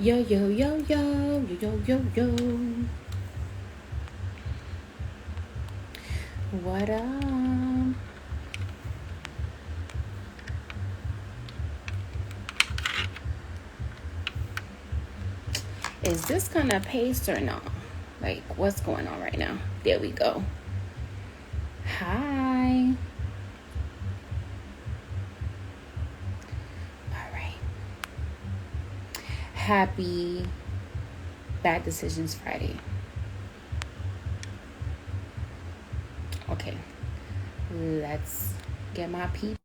Yo, yo, yo, yo, yo, yo, yo, yo. What up? Is this gonna paste or no? Like, what's going on right now? There we go. Hi. All right. Happy Bad Decisions Friday. Okay. Let's get my people.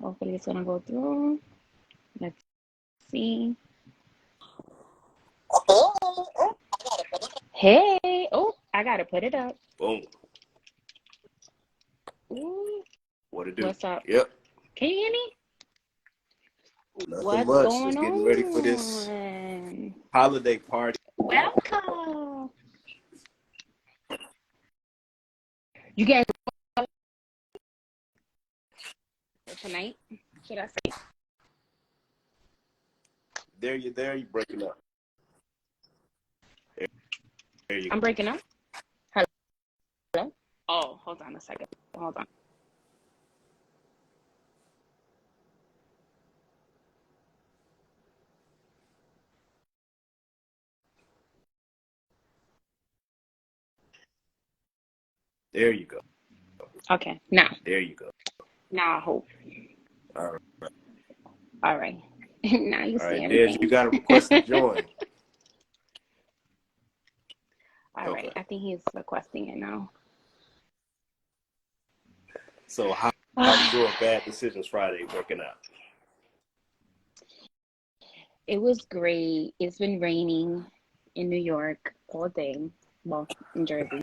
Hopefully it's gonna go through. Let's see. Hey. Oh, I gotta put it up. Boom. Ooh. What it do? What's up? Yep. Can you hear me? Nothing What's much. going Just getting ready for this on? holiday party. Welcome. You guys tonight? Should I say? There you breaking up. There you I'm go. breaking up. Hello? Oh, hold on a second. Hold on. There you go. Okay, now. There you go. Now I hope. All right. All right. Now you All see right, Des, you everything. got to request to join. All right. Okay. I think he's requesting it now. So how's your Bad Decisions Friday working out? It was great. It's been raining in New York all day. Well, in Jersey.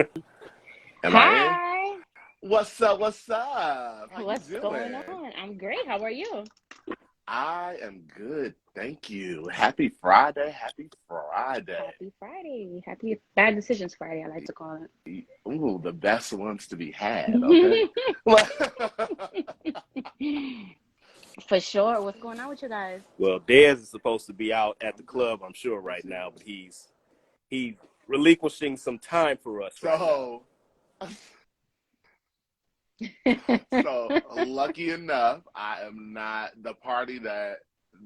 Am I in? Hi. What's up? What's up? How you What's going doing? on? I'm great. How are you? I am good. Thank you. Happy Friday. Happy Friday. Happy Friday. Happy Bad Decisions Friday, I like to call Ooh, the best ones to be had, okay? it. For sure. What's going on with you guys? Well, Dez is supposed to be out at the club, I'm sure, right now, but he's relinquishing some time for us right now. So lucky enough, I am not the party that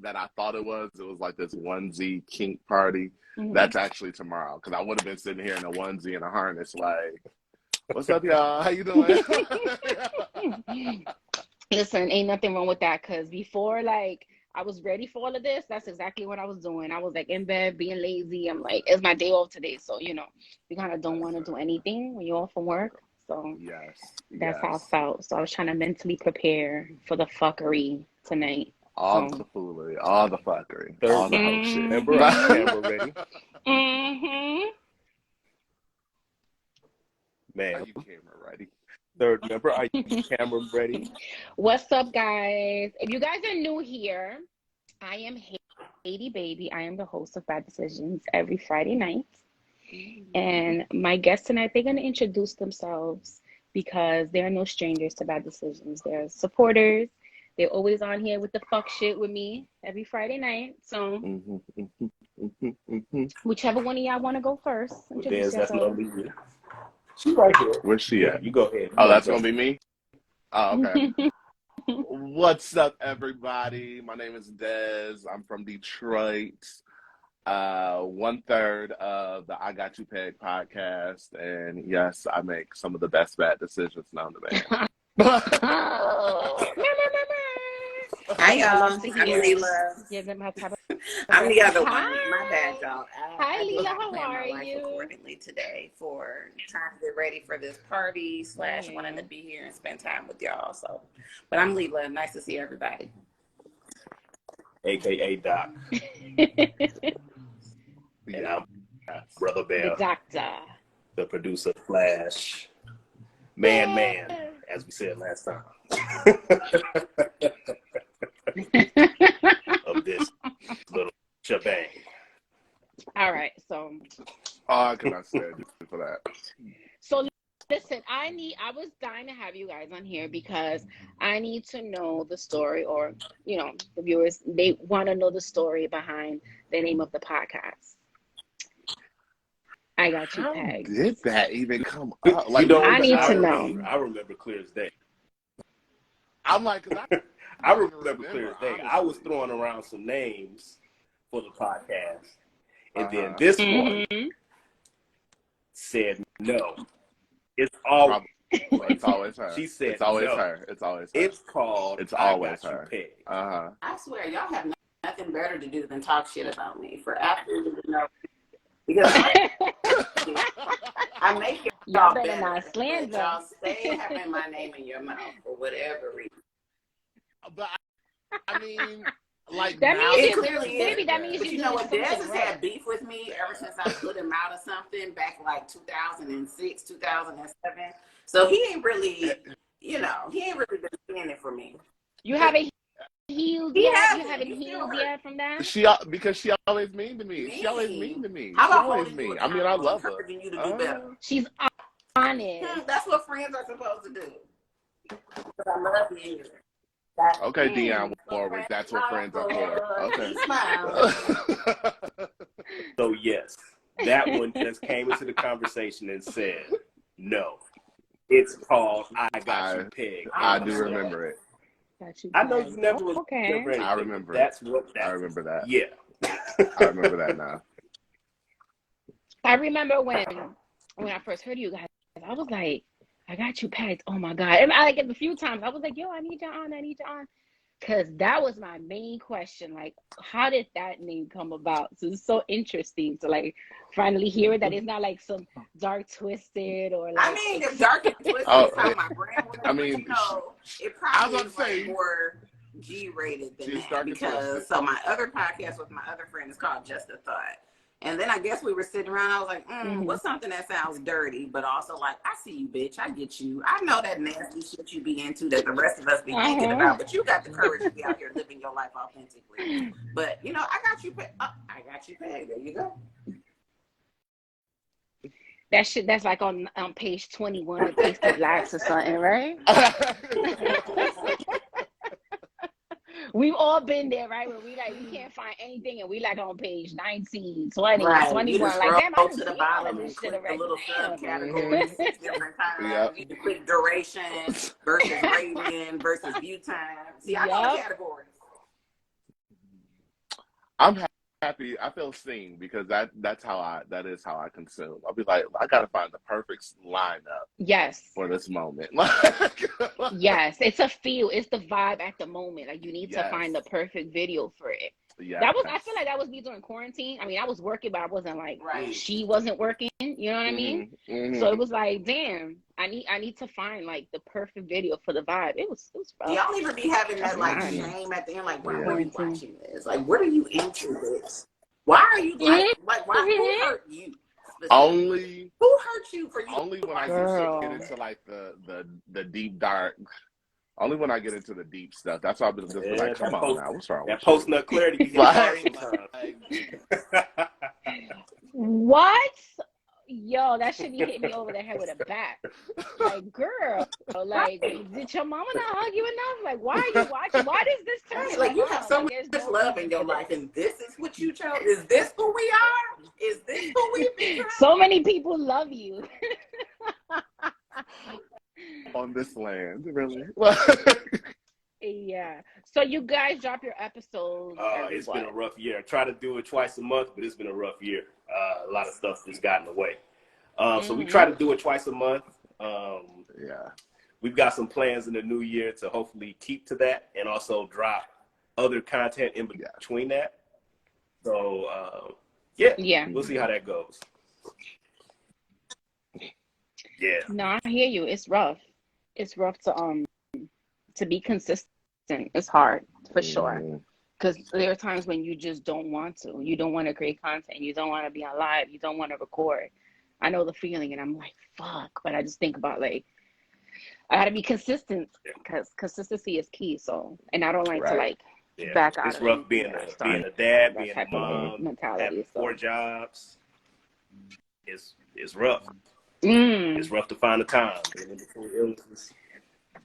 I thought it was. It was like this onesie kink party. That's actually tomorrow because I would have been sitting here in a onesie and a harness, like, "What's up, y'all? How you doing?" Listen, ain't nothing wrong with that because before, like, I was ready for all of this. That's exactly what I was doing. I was like in bed, being lazy. I'm like, it's my day off today. So, you kind of don't want to do anything when you're off from work. So Yes, that's how I yes. felt. So I was trying to mentally prepare for the fuckery tonight. All So, the foolery, all the fuckery, all Third the whole shit. member, are you camera ready? mm-hmm. Are Ma'am. you camera ready? Third member, are you camera ready? What's up, guys? If you guys are new here, I am Haiti Baby. I am the host of Bad Decisions every Friday night. And my guests tonight, they're going to introduce themselves because they are no strangers to Bad Decisions. They're supporters. They're always on here with the fuck shit with me every Friday night. So, whichever one of y'all want to go first, Well, introduce Dez, that's yourselves. lovely. She's right here. Where's she Yeah, at? you go ahead. Oh, that's Go. gonna be me. Oh, okay. What's up, everybody? My name is Dez. I'm from Detroit. 1/3 of the I Got You Pegged podcast, and yes, I make some of the best bad decisions known to man. Oh. Hi, I y'all. love to I'm hear it. Leela. Give them a type of I'm the person. other one. My bad, Hi. y'all. Hi, I did Leela. not How plan my are life you? accordingly today for trying to get ready for this party / wanting to be here and spend time with y'all. So, but I'm Leela. Nice to see everybody. AKA Doc. And I'm Brother The Bear, doctor. the producer Flash. Yeah. Man, as we said last time. Of this little shebang. All right. So. Oh, I cannot stand you for that. So listen, I was dying to have you guys on here because I need to know the story, or, the viewers, they want to know the story behind the name of the podcast. I got you How pegged. did that even come up? Like, I need to know. I remember clear as day. I'm like, because I remember clear as day. honestly. I was throwing around some names for the podcast, and then this one said no. It's always her. She said it's always no. her. It's always her. It's called. It's always I Got her. You Pegged. I swear, y'all have nothing better to do than talk shit about me for absolutely no. Because I make y'all better not slander. but y'all stay having my name in your mouth for whatever reason. But I mean, like, that now means clearly baby, that means but you know what? Des has had beef with me ever since I put him out of something back like 2006, 2007. So he ain't really, he ain't really been standing for me. You haven't healed yet? You haven't healed yet from that? Because she always mean to me. She always mean to me. How about she always mean. I mean, I love her. You to do better. She's honest. That's what friends are supposed to do. But I love you. Okay, Dionne Warwick. That's what friends are for. Okay. So yes, that one just came into the conversation and said, no. It's called I Got You Pegged. I do remember it. I know you never remember anything. I remember it. I remember that. Yeah. I remember that now. I remember when I first heard you guys, I was like, I got you pegged. Oh my God. And like a few times I was like, yo, I need you on. Because that was my main question. Like, how did that name come about? So it's so interesting to like finally hear it, that it's not like some dark twisted or like. I mean, if dark and twisted is how my brand was, I mean, it probably is like more G-rated than that. Because so my other podcast with my other friend is called Just a Thought. And then I guess we were sitting around. I was like, what's something that sounds dirty, but also like, I see you, bitch. I get you. I know that nasty shit you be into that the rest of us be thinking about, but you got the courage to be out here living your life authentically. But, I got you pegged. I got you pegged. There you go. That's like on page 21 of Taste of Blacks or something, right? We've all been there, right? Where we can't find anything, and we like on page 19, 20, right. 21. Like, damn, I to the bottom and click the little subcategories 6 different times. You can click duration versus radian versus view time. See, I know the categories. I'm happy. I feel seen because that is how I consume. I'll be like, I gotta find the perfect lineup. Yes. For this moment. Yes, it's a feel. It's the vibe at the moment. Like, you need to find the perfect video for it. Yeah. I feel like that was me during quarantine. I mean, I was working, but I wasn't like, she wasn't working. You know what I mean? Mm-hmm. So it was like, damn, I need to find like the perfect video for the vibe. It was rough. Y'all even be having that like shame at the end, like, why are you watching this? Like, what are you into this? Why are you like why who hurt you? Only who hurt you for you? Only when I get into like the deep dark. Only when I get into the deep stuff. That's why I've been just like, come on now, what's wrong? That post nut clarity be What? Yo, that should be hitting me over the head with a bat. Like, girl, like, did your mama not hug you enough? Like, why are you watching? Why does this turn? Like, you have so much love in your life, and this is what you chose. Is this who we are? Is this who we become? So many people love you. On this land, really? Yeah. So you guys drop your episodes. It's been a rough year. I try to do it twice a month, but it's been a rough year. A lot of stuff has gotten in the way. So we try to do it twice a month. We've got some plans in the new year to hopefully keep to that and also drop other content in between that. So, we'll see how that goes. Yeah. No, I hear you. It's rough. It's rough to be consistent. It's hard for sure. Because there are times when you just don't want to. You don't want to create content. You don't want to be on live. You don't want to record. I know the feeling, and I'm like, fuck. But I just think about like, I got to be consistent because consistency is key. So, and I don't like to like back out. It's rough being a dad, being a mom, having 4 jobs. It's rough. It's rough to find the time.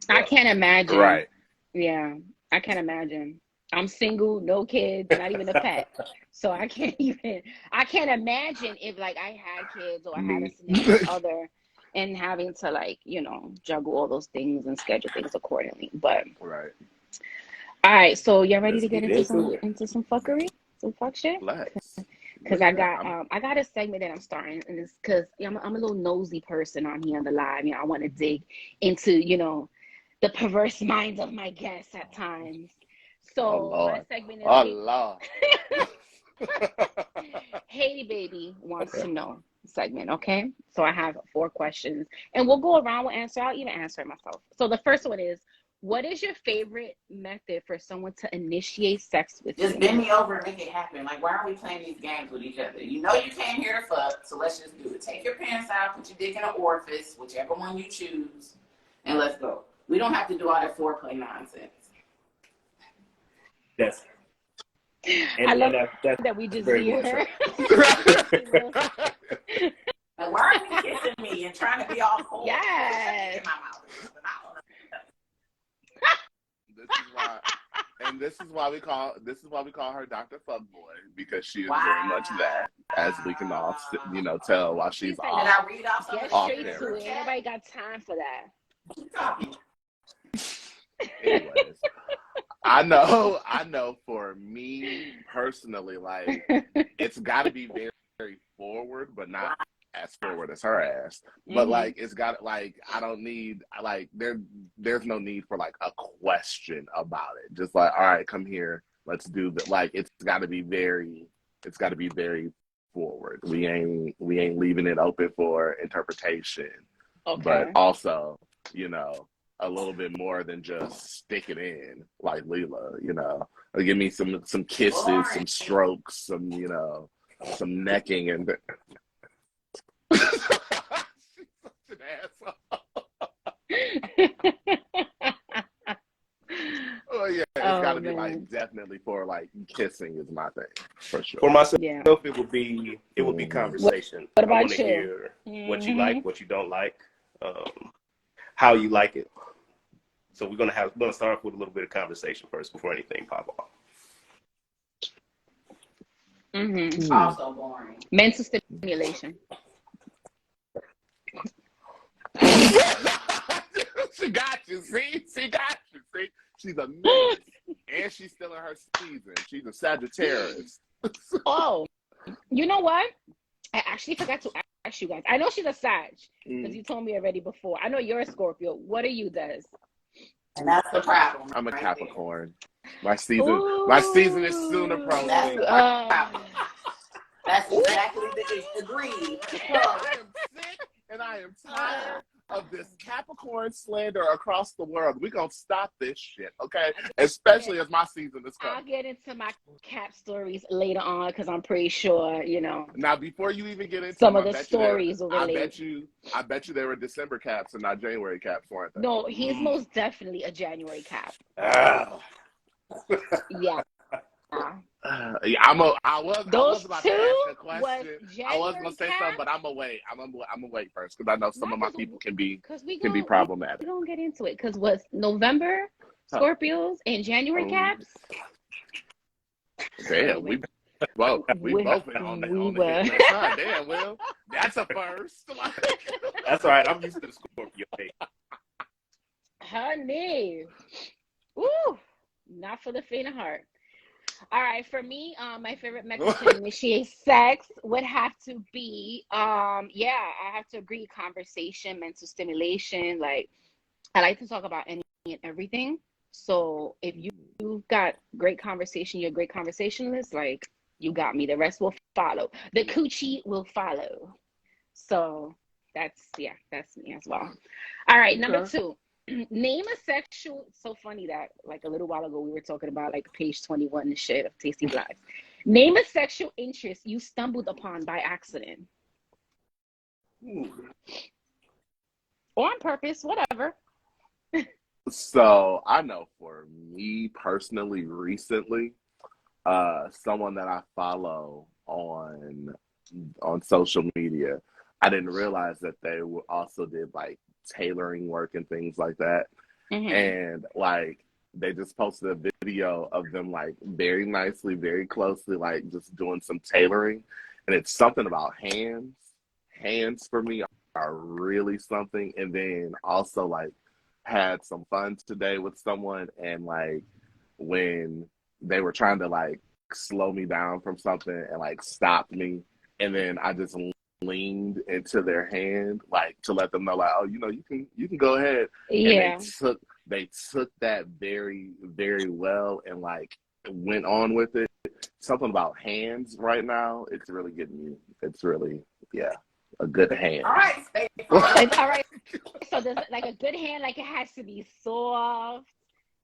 I can't imagine. Right. Yeah, I can't imagine. I'm single, no kids, not even a pet. So I can't imagine if like I had kids or I had a significant other and having to like, juggle all those things and schedule things accordingly. But right. All right, so you're ready Let's to get into some fuckery? Some fuck shit? Because I got a segment that I'm starting, and it's because I'm a little nosy person on here on the live. I want to dig into, the perverse minds of my guests at times. So my segment is Lord. Haiti Baby wants to know segment, okay? So I have 4 questions, and we'll go around, we'll answer. I'll even answer it myself. So the first one is, what is your favorite method for someone to initiate sex with you? Just bend me over and make it happen. Like, why are we playing these games with each other? You know you came here to fuck, so let's just do it. Take your pants out, put your dick in an orifice, whichever one you choose, and let's go. We don't have to do all that foreplay nonsense. Yes. I love that we just hear her. Like, why are you kissing me and trying to be all cold? Yes. In my mouth. This is why we call her Dr. Fuckboy, because she is very much that, as we can all tell while she's off. And I read off Get straight to it. Anybody got time for that? Anyways, I know for me personally, like, it's got to be very, very forward, but not as forward as her ass. But like, it's got, like, I don't need, like, there's no need for like a question about it. Just like, all right, come here, let's do that. Like, it's got to be very forward. We ain't leaving it open for interpretation. Okay. But also, a little bit more than just stick it in, like Leela, give me some kisses, some strokes, some necking, and she's such an asshole. Oh yeah, it's got to be like, definitely for like kissing is my thing for sure. For myself, it would be conversation. What about I want to hear what you like, what you don't like, how you like it. So we're gonna start off with a little bit of conversation first before anything pop off. Also boring. Mental stimulation. She got you. See, she got you. See, she's a menace, and she's still in her season. She's a Sagittarius. Oh, you know what? I actually forgot to ask you guys. I know she's a Sag because you told me already before. I know you're a Scorpio. What are you, Des? And that's the problem. I'm a Capricorn. My season is soon approaching. That's exactly the agreed. I am sick and I am tired of this Capricorn slander across the world. We're going to stop this shit, okay? Especially as my season is coming. I'll get into my Cap stories later on because I'm pretty sure, Now, before you even get into some of the stories will relate. I bet you there were December Caps and not January Caps, weren't there? No, he's most definitely a January Cap. Yeah. I was about to ask a question. I was gonna say something, but I'm gonna wait. I'm gonna wait first because I know some of my people can be problematic. We don't get into it because what's November Scorpios and January Caps? Damn, we both been on the hit list. Damn, Will, that's a first. That's all right. I'm used to the Scorpio. Honey, ooh, not for the faint of heart. All right, for me, my favorite method to initiate sex would have to be, I have to agree, conversation, mental stimulation. Like, I like to talk about any and everything. So if you've got great conversation, you're a great conversationalist, like, you got me. The rest will follow. The coochie will follow. So that's me as well. All right, number 2. Name a sexual. So funny that like a little while ago we were talking about like page 21 and shit of Tasty Lives. Name a sexual interest you stumbled upon by accident. Or on purpose, whatever. So I know for me personally, recently, someone that I follow on social media, I didn't realize that they also did like tailoring work and things like that. And like they just posted a video of them like very nicely, very closely, like just doing some tailoring. And it's something about hands. Hands for me are really something. And then also like had some fun today with someone, and like when they were trying to like slow me down from something and like stop me, and then I just leaned into their hand like to let them know like, oh, you know, you can go ahead. Yeah. And they took that very, very well and like went on with it. Something about hands right now, it's really getting me. It's really, yeah, a good hand. All right. All right. So there's like a good hand, like it has to be soft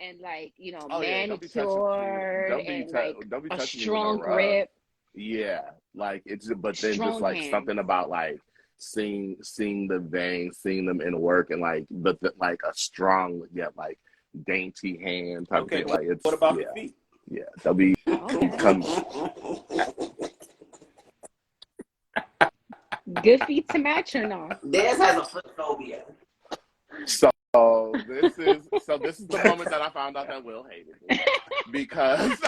and like, you know, manicured and like a strong grip. Yeah, like it's, but then Strong just like hands. something about like seeing the veins, seeing them in work, and like but like a strong yet like dainty hand type of thing. Like it's, what about the feet? Yeah, they'll be good feet to match or not? Des has a foot phobia. So this is the moment that I found out that Will hated me because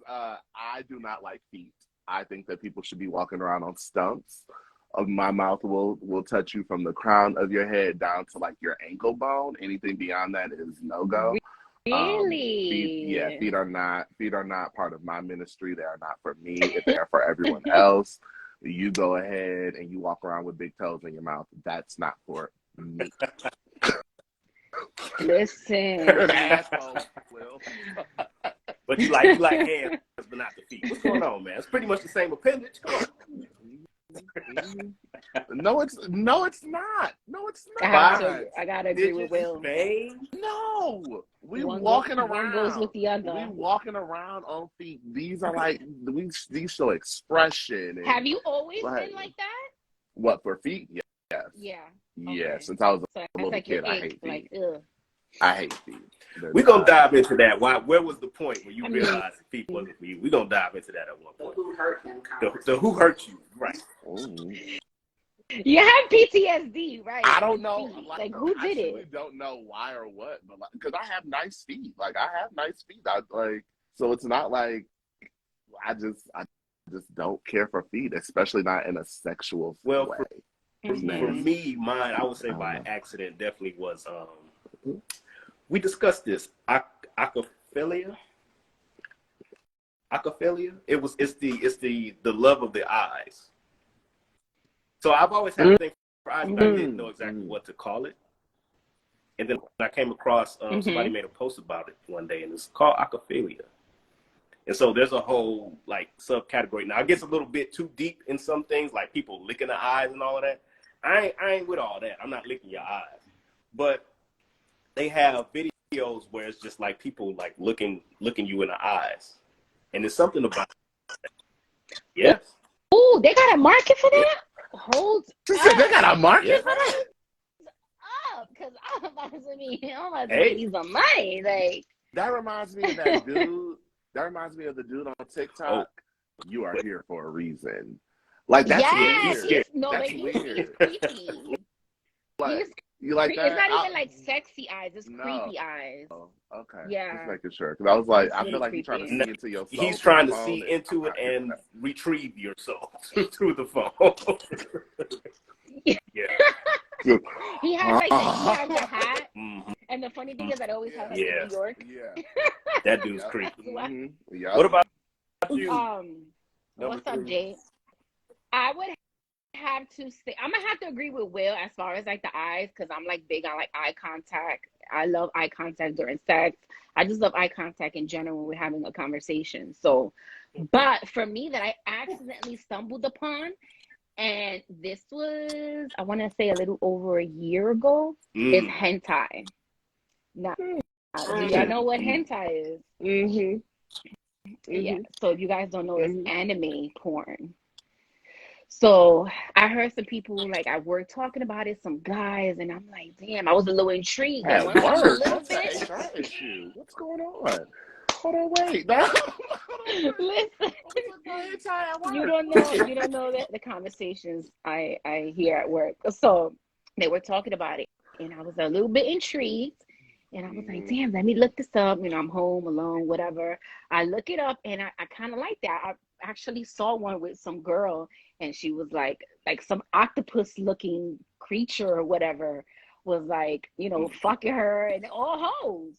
I do not like feet. I think that people should be walking around on stumps. My mouth will touch you from the crown of your head down to like your ankle bone. Anything beyond that is no go. Really? Feet are not part of my ministry. They are not for me. If they are for everyone else, you go ahead and you walk around with big toes in your mouth. That's not for me. Listen. Asshole, Will. But you like hands, but not the feet. What's going on, man? It's pretty much the same appendage. No, it's not. I gotta agree with Will. No, we walking around. One goes with the other. We walking around on feet. These are like these show expression. And, have you always been like that? What, for feet? Yes. Yeah. Yeah. Since I was a little like kid, I hate feet. Like, ugh. I hate feet. We're going to dive into that. Where was the point where you realized feet wasn't for you? We're going to dive into that at one point. Who hurt him? The who hurt you, right. You have PTSD, right? I don't know. Like who did it? I don't know why or what, but because I have nice feet. Like I have nice feet. So it's not like I just don't care for feet, especially not in a sexual way. For me, mine, I would say by accident definitely was we discussed this. Acrophilia. It's the love of the eyes. So I've always had a thing for eyes, but I didn't know exactly what to call it. And then I came across somebody made a post about it one day, and it's called acrophilia. And so there's a whole like subcategory. Now it gets a little bit too deep in some things, like people licking the eyes and all of that. I ain't with all that. I'm not licking your eyes, but they have videos where it's just like people like looking you in the eyes, and there's something about it. Yes. Oh, they got a market for that? Hold up. They got a market for that? Up, because I'm about to need some money. Like that reminds me of that dude. That reminds me of the dude on TikTok. Oh. You are here for a reason. Like that's weird. That's weird. He's creepy. Like, you like that? It's not even like sexy eyes. It's creepy eyes. Oh, okay. Yeah. Just making sure. Because I was like, I feel like he's trying to see into your soul. He's trying to see into it and retrieve your soul through the phone. Yeah. He has like he has a hat. And the funny thing is that I always have it in New York. Yeah. That dude's creepy. Yeah. What about you? What's up, Jay? I would have to say I'm gonna have to agree with Will as far as like the eyes, because I'm like big on like eye contact. I love eye contact during sex. I just love eye contact in general when we're having a conversation. So, but for me, that I accidentally stumbled upon, and this was, I want to say a little over a year ago, is hentai. Now, do y'all know what hentai is? Yeah. So if you guys don't know, it's anime porn. So I heard some people like at work talking about it, some guys, and I'm like, damn, I was a little intrigued. What's going on? Hold on, wait. Listen, you don't know the conversations I hear at work. So they were talking about it, and I was a little bit intrigued. And I was like, damn, let me look this up. I'm home alone, whatever. I look it up, and I kind of like that. I actually saw one with some girl, and she was like some octopus looking creature or whatever was like, fucking her and all hoes.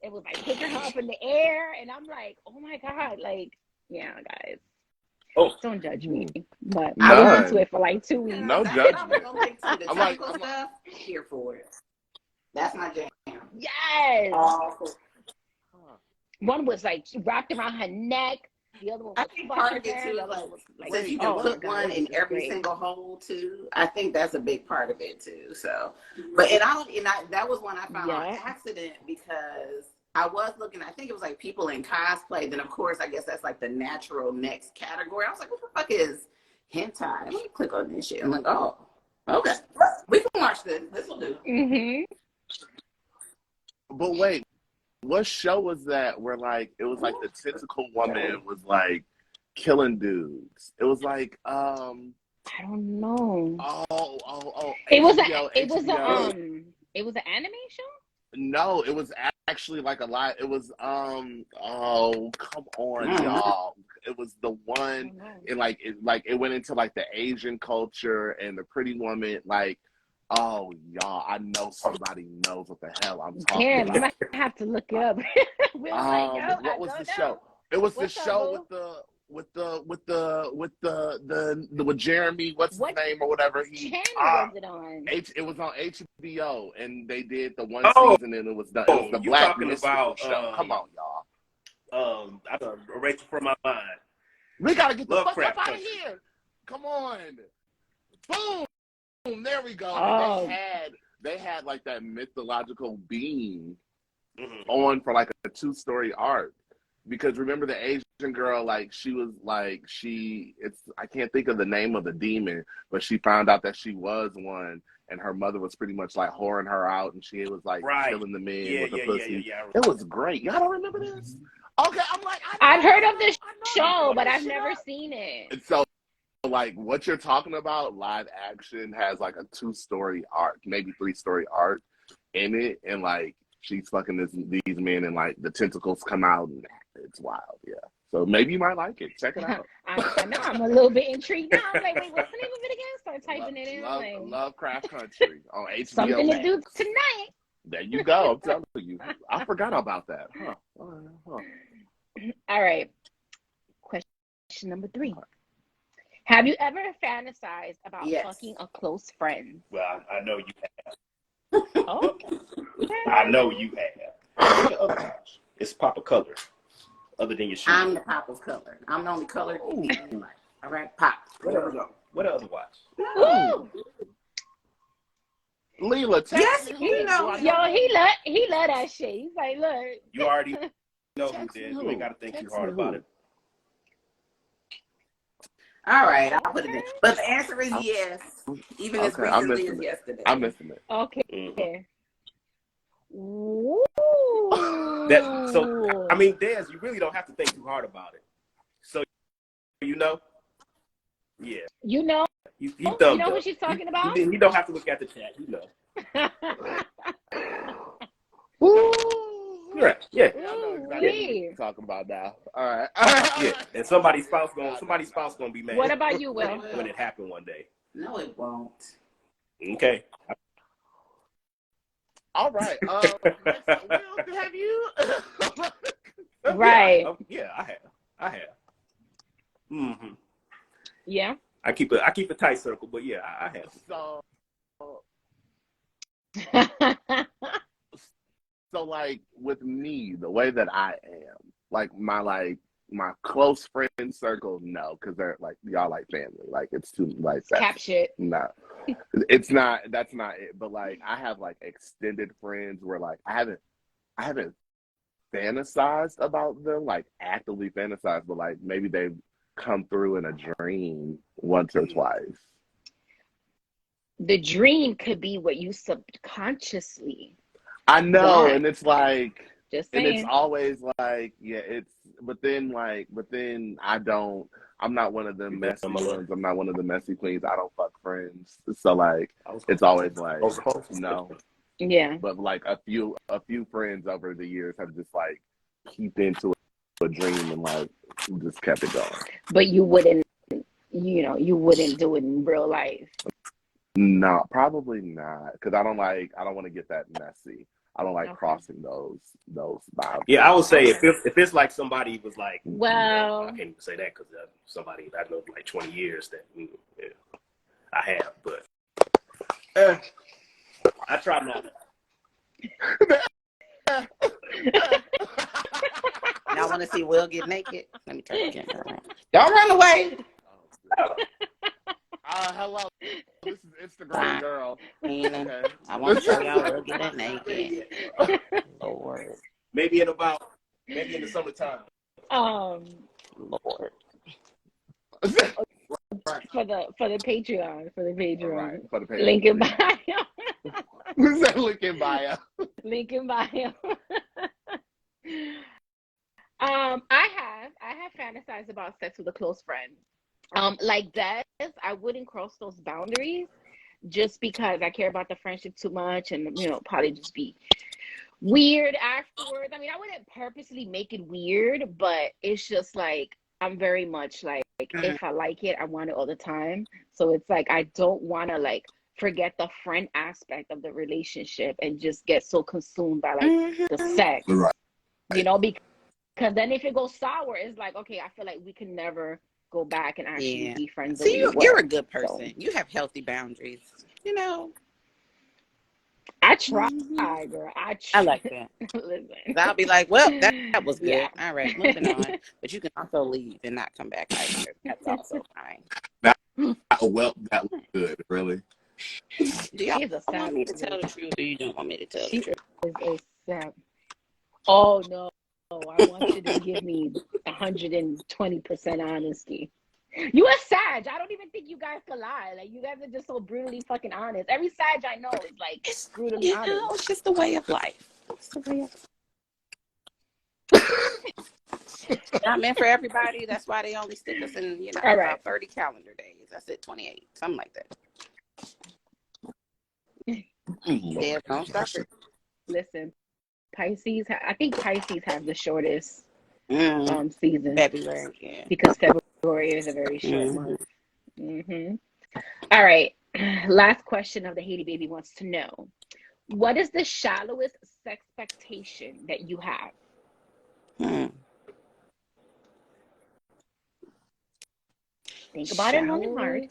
It was like picking her up in the air. And I'm like, oh my God, like, yeah, guys. Oh, don't judge me. But I was into it for like 2 weeks. No judgment. I'm like, stuff, here for it. That's my jam. Yes. Oh, cool. One was like wrapped around her neck. The other one was I think part of it too, like since you can put one in every single hole too, I think that's a big part of it too. So, but that was one I found on accident because I was looking. I think it was like people in cosplay. Then of course, I guess that's like the natural next category. I was like, what the fuck is hentai? Let me click on this shit. I'm like, oh, okay, we can watch this. This will do. Mm-hmm. But wait. What show was that where like it was like the tentacle woman was like killing dudes? It was like I don't know. It was an anime show? No, it was actually like a lot. It was oh come on y'all. It was the one it went into like the Asian culture and the pretty woman like. Oh, y'all, I know somebody knows what the hell I'm talking about. You might have to look it up. What was the show? It was the show with Jeremy, what's his name or whatever. Was it on? It was on HBO, and they did the one season, and it was the Black Mystical show. Come on, y'all. I don't erase it from my mind. We gotta get the fuck Lovecraft up out of here. Come on. Boom. There we go. Oh. They had like that mythological being on for like a 2-story arc. Because remember the Asian girl, like she was like I can't think of the name of the demon, but she found out that she was one, and her mother was pretty much like whoring her out, and she was like killing the men with the pussy. Yeah. It was great. Y'all don't remember this? Okay, I'm like I've heard of this show, but I've never seen it. And so like what you're talking about, live action has like a 2-story arc, maybe 3-story arc in it, and like she's fucking these men, and like the tentacles come out, and it's wild. Yeah, so maybe you might like it. Check it out. I know I'm a little bit intrigued now. I'm like, wait, what's the name of it again? Start typing it in. Lovecraft Country on HBO. Something to do tonight. There you go. I'm telling you, I forgot about that. All right. Question number 3. Have you ever fantasized about fucking a close friend? Well, I know you have. Oh. I know you have. It's pop of color, other than your shoes. I'm the pop of color. I'm the only color. All right, pop. What else watch? Ooh. Leela, yes, he love that shit. He's like, look. You already know who did. You ain't got to think too hard about it. All right, I'll put it in. But the answer is yes, even as recently as yesterday. I'm missing it. Okay. Ooh. I mean, Des, you really don't have to think too hard about it. So, you know? Yeah. You know? You know what she's talking about? You don't have to look at the chat. You know. Ooh. Right. Yeah. I know exactly what you're talking about now. All right. Yeah. And somebody's spouse gonna be mad. What about you, Will? When it happened one day. No, it won't. Okay. All right. Have you? Right. Yeah, I have. Mm-hmm. Yeah. I keep a tight circle, but yeah, I have. So like with me, the way that I am, like my close friend circle, no, because they're like y'all like family. Like it's too like cap shit. No, it's not. That's not it. But like I have like extended friends where like I haven't fantasized about them, like actively fantasized, but like maybe they've come through in a dream once or twice. The dream could be what you subconsciously. I know, and it's like Just and saying. it's always like, but then I'm not one of the messy ones. I'm not one of the messy queens. I don't fuck friends. So like, it's always like, no. Yeah. But like a few friends over the years have just like peeped into a dream and like just kept it going. But you wouldn't do it in real life. No, probably not. Because I don't want to get that messy. I don't like crossing those boundaries. Yeah, I would say if it's like somebody was like, well, I can't even say that because somebody I know for like 20 years that I have, but I try not to. Y'all want to see Will get naked? Let me turn the camera around. Don't run away. Hello. This is Instagram girl. Okay. I want to show y'all Will get naked. Lord. Maybe in the summertime. Lord. For the Patreon. Right, for the Patreon. Link in bio. Who's that link in bio? Link in bio. I have fantasized about sex with a close friend. Like that, I wouldn't cross those boundaries just because I care about the friendship too much, and probably just be weird afterwards. I mean, I wouldn't purposely make it weird, but it's just like I'm very much like if I like it, I want it all the time. So it's like I don't want to like forget the friend aspect of the relationship and just get so consumed by like the sex, right. Because then if it goes sour, it's like, okay, I feel like we can never go back and actually be friends. See, you're a good person. So, you have healthy boundaries. I try, girl. I like that. Listen. I'll be like, well, that was good. Yeah. All right, moving on. But you can also leave and not come back either. That's also fine. That was good, really. Do y'all want me to tell the truth, or you don't want me to tell the truth? Is a sap. Oh no. I want you to give me 120% honesty. You a Sag. I don't even think you guys can lie. Like, you guys are just so brutally fucking honest. Every Sag I know is like brutally honest. It's just the way of life. It's the way of not meant for everybody. That's why they only stick us in, about 30 calendar days. I said 28, something like that. Yeah, don't start it. Listen. Pisces, I think Pisces have the shortest season. February, yeah. Because February is a very short month. All right. Last question of the Haiti Baby wants to know. What is the shallowest sexpectation that you have? Think about it long and hard.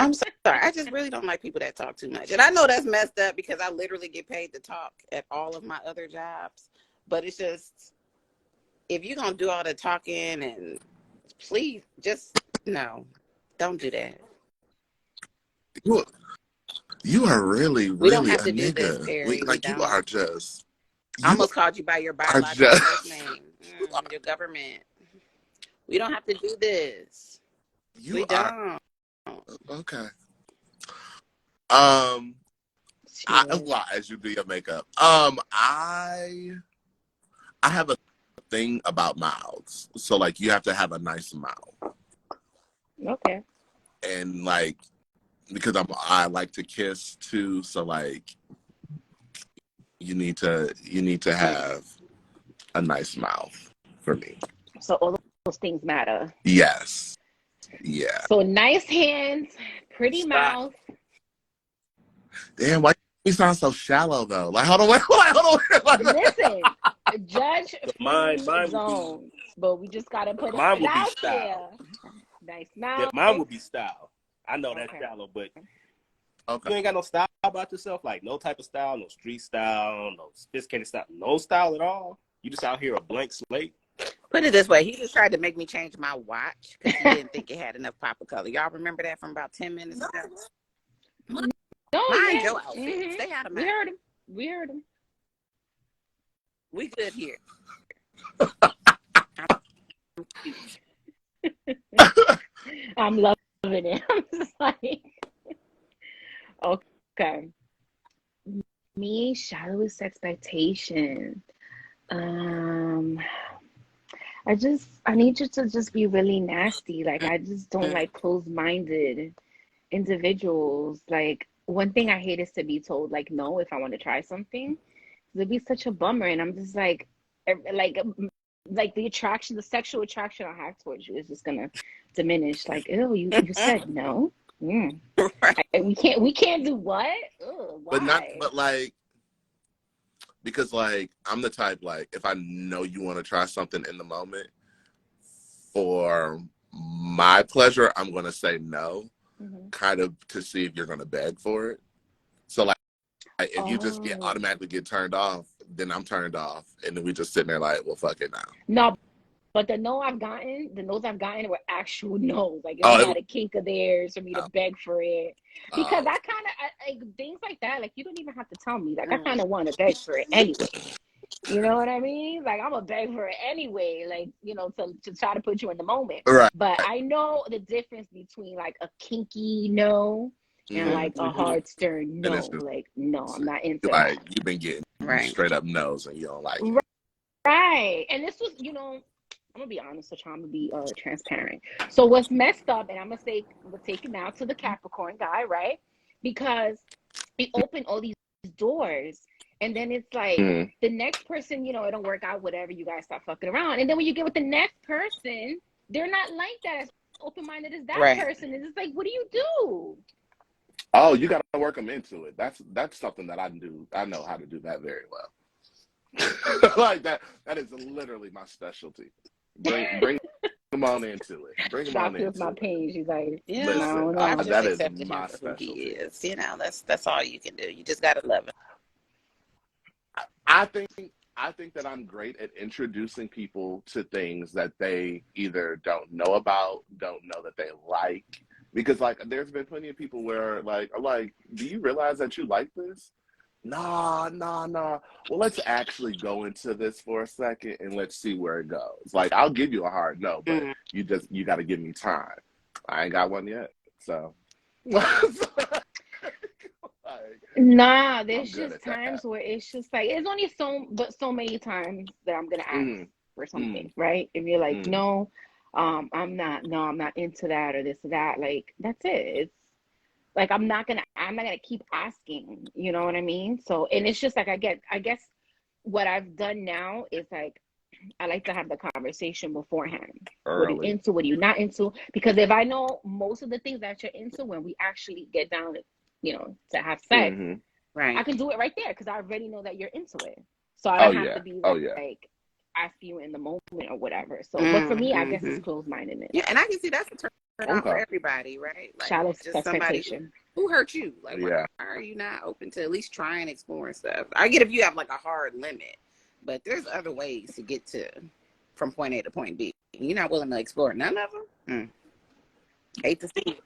I'm sorry. I just really don't like people that talk too much. And I know that's messed up because I literally get paid to talk at all of my other jobs. But it's just, if you're going to do all the talking, and please just, no, don't do that. You are really, we don't have a to nigga. Do this, Perry. You are just. I almost called you by your biological first name. Your government. We don't have to do this. We don't. Okay. As you do your makeup, I have a thing about mouths. So like, you have to have a nice mouth. Okay. And like, because I like to kiss too. So like, you need to have a nice mouth for me. So all those things matter. Yes. Yeah. So nice hands, pretty mouth. Damn, why you sound so shallow though? Like, hold on. Listen, judge mine zone, but we just gotta put it out there. Nice mouth. Yeah, mine would be style. I know that's shallow, but you ain't got no style about yourself. Like, no type of style, no street style, no sophisticated style, no style at all. You just out here a blank slate. Put it this way, he just tried to make me change my watch because he didn't think it had enough pop of color. Y'all remember that from about 10 minutes ago? Mind your outfit. Stay out of mine. We heard him. We good here. I'm I'm loving feeling it. I'm just like, okay. Me, shallowest expectation. I need you to just be really nasty. Like, I just don't like closed-minded individuals. Like, one thing I hate is to be told, like, no, if I want to try something. It'd be such a bummer. And I'm just like the attraction, the sexual attraction I have towards you is just gonna diminish. Like, ew, you said no. Mm. We can't do what? Ugh, why? But like, because like I'm the type, like, if I know you want to try something in the moment for my pleasure, I'm gonna say no, kind of to see if you're gonna beg for it. So like if you just automatically get turned off, then I'm turned off, and then we just sitting there like, well, fuck it now. No, but the no's I've gotten were actual no's. Like, it's not a kink of theirs for me to beg for it. Because I kind of, like, things like that, like, you don't even have to tell me. Like, I kind of want to beg for it anyway. You know what I mean? Like, I'm going to beg for it anyway, like, you know, to try to put you in the moment. Right. But I know the difference between, like, a kinky no and, like, a hard, stern no. Like, no, I'm not into that. Like, you've been getting straight up no's and you don't like it. Right. And this was, you know, I'm gonna be honest with you. I'm gonna be transparent. So what's messed up, and I'm gonna say, we'll take it now to the Capricorn guy, right? Because we open all these doors, and then it's like the next person, you know, it don't work out, whatever. You guys stop fucking around, and then when you get with the next person, they're not like that, as open-minded as that person. And it's like, what do you do? Oh, you gotta work them into it. That's something that I do. I know how to do that very well. Like that is literally my specialty. Bring them on into it. Bring them on into my pain. She's like, yeah, listen, I've just that is accepted my him for who he specialty. is. You know, that's all you can do. You just gotta love him. I think that I'm great at introducing people to things that they either don't know about, don't know that they like. Because like there's been plenty of people where like, do you realize that you like this? Nah. Well, let's actually go into this for a second and let's see where it goes. Like, I'll give you a hard no, but you got to give me time. I ain't got one yet, so. Nah, there's just times where it's just like, it's only so many times that I'm gonna ask for something, right? If you're like, no, I'm not into that or this or that, like, that's it. It's like, I'm not gonna keep asking, you know what I mean? So, and it's just like, I guess what I've done now is like, I like to have the conversation beforehand. Early. What are you into? What are you not into? Because if I know most of the things that you're into, when we actually get down, you know, to have sex, right, I can do it right there because I already know that you're into it. So I don't have to be like asking you in the moment or whatever. So, but for me, I guess it's closed-mindedness. Yeah, and I can see that's a turn out for everybody, right? Like, shallow just somebody who hurt you. Like, why are you not open to at least trying, exploring stuff? I get if you have like a hard limit, but there's other ways to get from point A to point B. You're not willing to explore none of them. Hate to see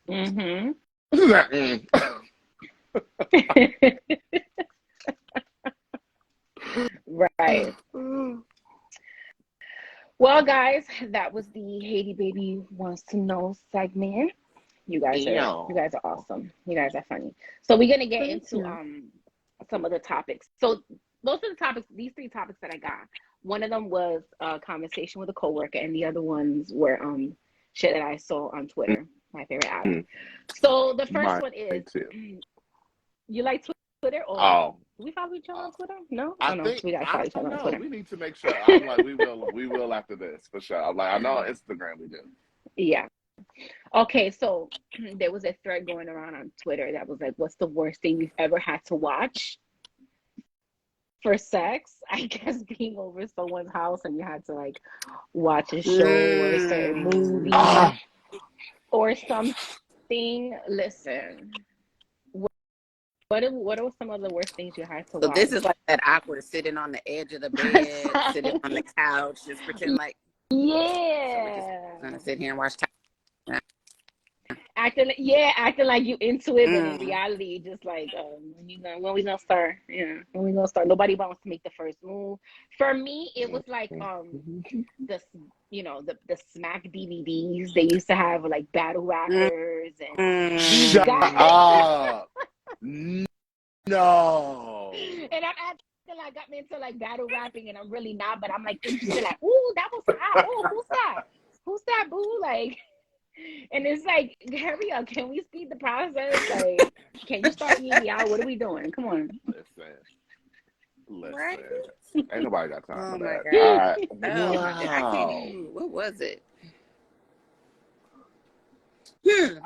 it. Right. Well, guys, that was the Haiti Baby Wants to Know segment. You guys are awesome. You guys are funny. So we're gonna get into some of the topics. So those are the topics. These 3 topics that I got. One of them was a conversation with a coworker, and the other ones were shit that I saw on Twitter. My favorite app. So the first one is, you like Twitter or do we follow each other on Twitter? No? I think we gotta follow each other on Twitter. We need to make sure. I'm like, we will after this for sure. I'm like, I know on Instagram we do. Yeah. Okay, so there was a thread going around on Twitter that was like, what's the worst thing you've ever had to watch for sex? I guess being over someone's house and you had to like watch a show or a certain movie or something. Listen, what are some of the worst things you had to watch? So this is like that awkward sitting on the edge of the bed, sitting on the couch, just pretend like, yeah. so we're just gonna sit here and watch. acting like you into it, but in reality, just like, when we gonna start? Yeah, when we gonna start? Nobody wants to make the first move. For me, it was like the the Smack DVDs. They used to have like battle rappers and these Shut guys. up. No. And I'm acting like I'm into like battle rapping, and I'm really not. But I'm like interested. Like, ooh, that was hot. Oh, who's that? Who's that? Boo? Like. And it's like, hurry up, can we speed the process? Like, can you start me out? What are we doing? Come on. Listen. Right? Ain't nobody got time for that. God. All right. Oh, Wow. I can't even, what was it? I can't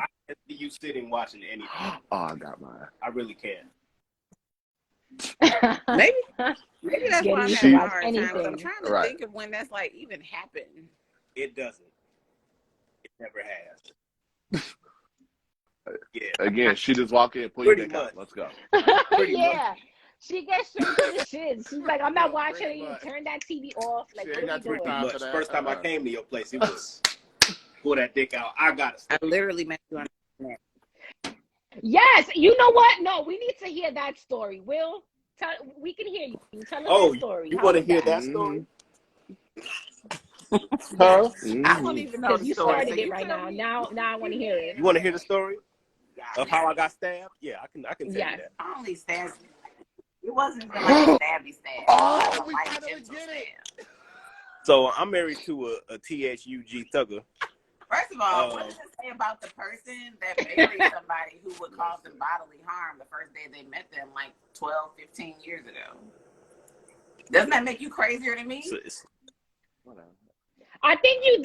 see you sitting watching anything. Oh, I got mine. I really can't. Maybe that's why I'm having a hard time. Because I'm trying to think of when that's like even happened. It doesn't. It never has. Yeah. Again, she just walk in, pull your dick out. Let's go. Yeah. She gets straight to the shit. She's like, I'm not watching you. Turn that TV off. Like, what are we doing? First time I came to your place, it was pull that dick out. I literally met you on that. Yes. You know what? No, we need to hear that story. Will, we can hear you. Tell us that story. You want to hear that story? Huh? I don't even know the you story. Started it right now. Now I want to hear it. You want to hear the story of how I got stabbed? Yeah, I can tell you that. I only stabbed. It wasn't even like a stabby stab. Oh, we finally get it. So I'm married to a THUG thugger. First of all, what does it say about the person that married somebody who would cause them bodily harm the first day they met them, like 12, 15 years ago? Doesn't that make you crazier than me? Whatever. I think you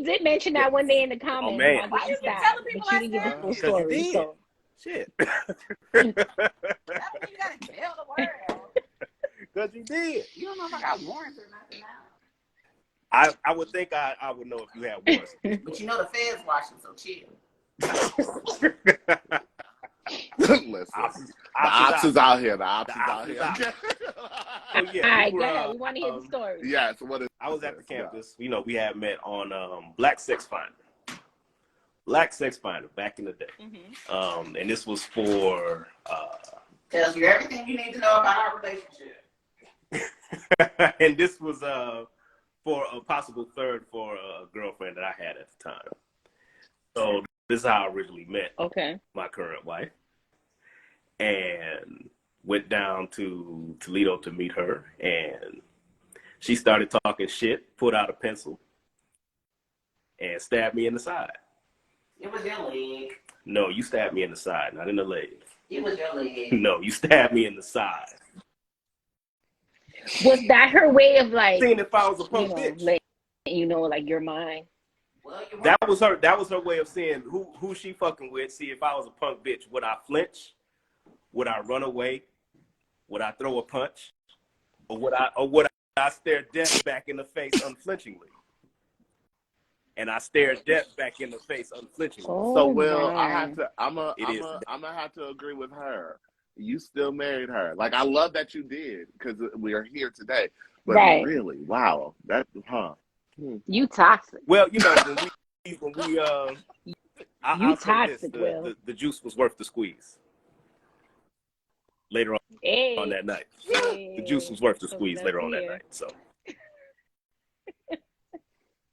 did mention that one day in the comments. Oh, man. Why you keep telling people but you didn't give the full story. So. Shit. That means you gotta tell the world. Because you did. You don't know if I got warrants or nothing now. I would think I would know if you had warrants. But you know the feds watching, so chill. Listen, the ops is out here. The ops is out here. So, yeah, all right, go ahead. We want to hear the story. Yeah, so what is I was at the campus. You know, we had met on Black Sex Finder. Black Sex Finder back in the day. Mm-hmm. And this was for tells you everything you need to know about our relationship. and this was for a possible third for a girlfriend that I had at the time. So this is how I originally met my current wife, and went down to Toledo to meet her, and she started talking shit, pulled out a pencil, and stabbed me in the side. It was your leg. No, you stabbed me in the side, not in the leg. It was your leg. No, you stabbed me in the side. Was that her way of like seeing if I was a punk bitch? Like, like you're mine. Well, that was her way of saying who she fucking with. See if I was a punk bitch, would I flinch? Would I run away? Would I throw a punch? Or would I stare death back in the face unflinchingly? And I stared death back in the face unflinchingly. So Will, I'm gonna have to agree with her. You still married her. Like, I love that you did, because we are here today. But really, wow, you toxic. Well, when we you toxic, Will. The juice was worth the squeeze. Later on that night, the juice was worth the squeeze later on that night. So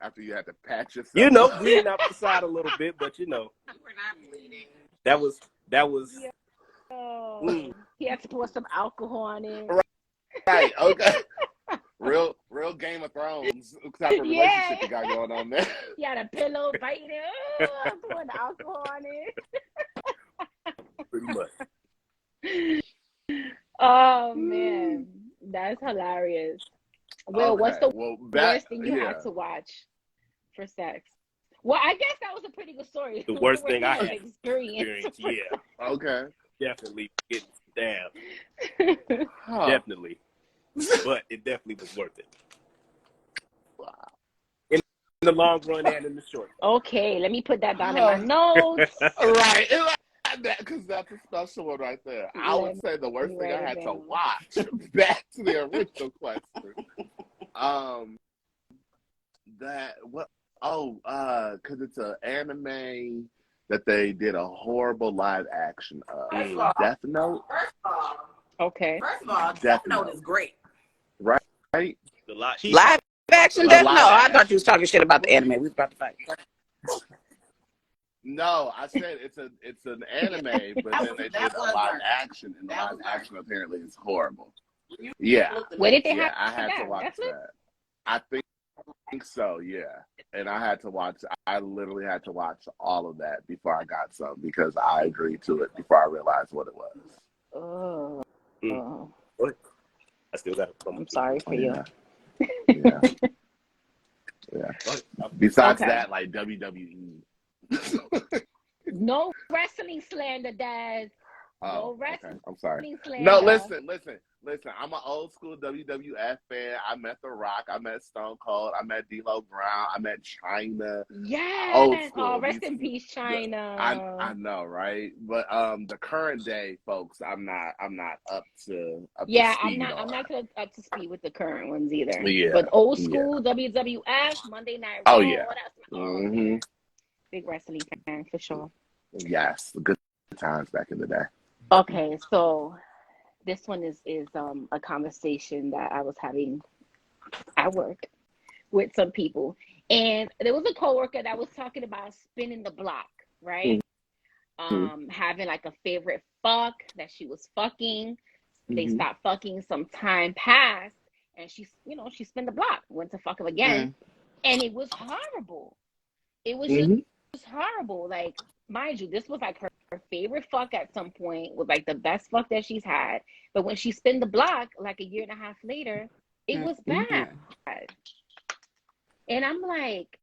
after you had to patch yourself, bleeding out the side a little bit, but we're not bleeding. That was. Yeah. He had to pour some alcohol on it. Right. Okay. Real Game of Thrones type of relationship you got going on there. He had a pillow biting it. Pouring the alcohol on it. Pretty much. Oh man, that's hilarious. Will, what's the worst thing you had to watch for sex? Well, I guess that was a pretty good story. The worst thing I had experienced. Yeah. Okay. Definitely getting stabbed. Definitely. But it definitely was worth it. Wow. In the long run and in the short run. Okay, let me put that down in my notes. Right. Because that's a special one right there. I would say the worst thing I had to watch, back to the original question. Because it's an anime that they did a horrible live action of. Death Note. Okay. First of all, Death Note is great. Right? Live action Death Note? I thought you was talking shit about the anime. We was about to fight. No, I said it's an anime, but then they did a live action, and the live action apparently is horrible. Yeah. Where did they have I had to watch Netflix? that. I think so, yeah. And I literally had to watch all of that before I got some because I agreed to it before I realized what it was. Oh. What? I still got it. I'm sorry for you. Yeah. Besides that, like WWE. No wrestling slander, Dad. No wrestling. Okay. I'm sorry. Slander. No, listen. I'm an old school WWF fan. I met The Rock. I met Stone Cold. I met D'Lo Brown. I met China. Yes. Old school. Oh, rest in peace, China. I know, right? But the current day folks, I'm not up to speed. I'm not up to speed with the current ones either. Yeah. But old school WWF, Monday Night Raw. Oh yeah. Big wrestling fan for sure. Yes, good times back in the day. Okay, so this one is a conversation that I was having at work with some people, and there was a coworker that was talking about spinning the block, right? Having like a favorite fuck that she was fucking. They stopped fucking, some time passed, and she spun the block, went to fuck him again, and it was horrible. It was just horrible. Like, mind you, this was like her favorite fuck at some point, was like the best fuck that she's had. But when she spun the block, like a year and a half later, it was bad. And I'm like,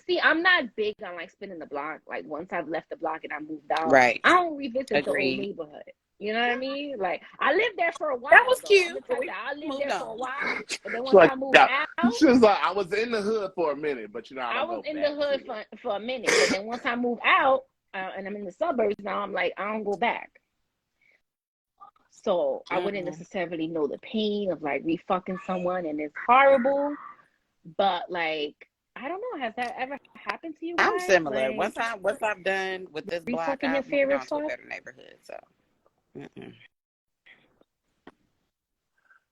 see, I'm not big on like spinning the block. Like once I've left the block and I moved out, I don't revisit the old neighborhood. You know what I mean? Like I lived there for a while. That was cute. I lived there for a while, but then once like, I moved out, she was like, I was in the hood for a minute, but I was in the hood for a minute. But then once I moved out and I'm in the suburbs now, I'm like, I don't go back. So I wouldn't necessarily know the pain of like refucking someone, and it's horrible. But like, I don't know. Has that ever happened to you guys? I'm similar. Like, once I'm done with this block, I've moved on to a better neighborhood. So.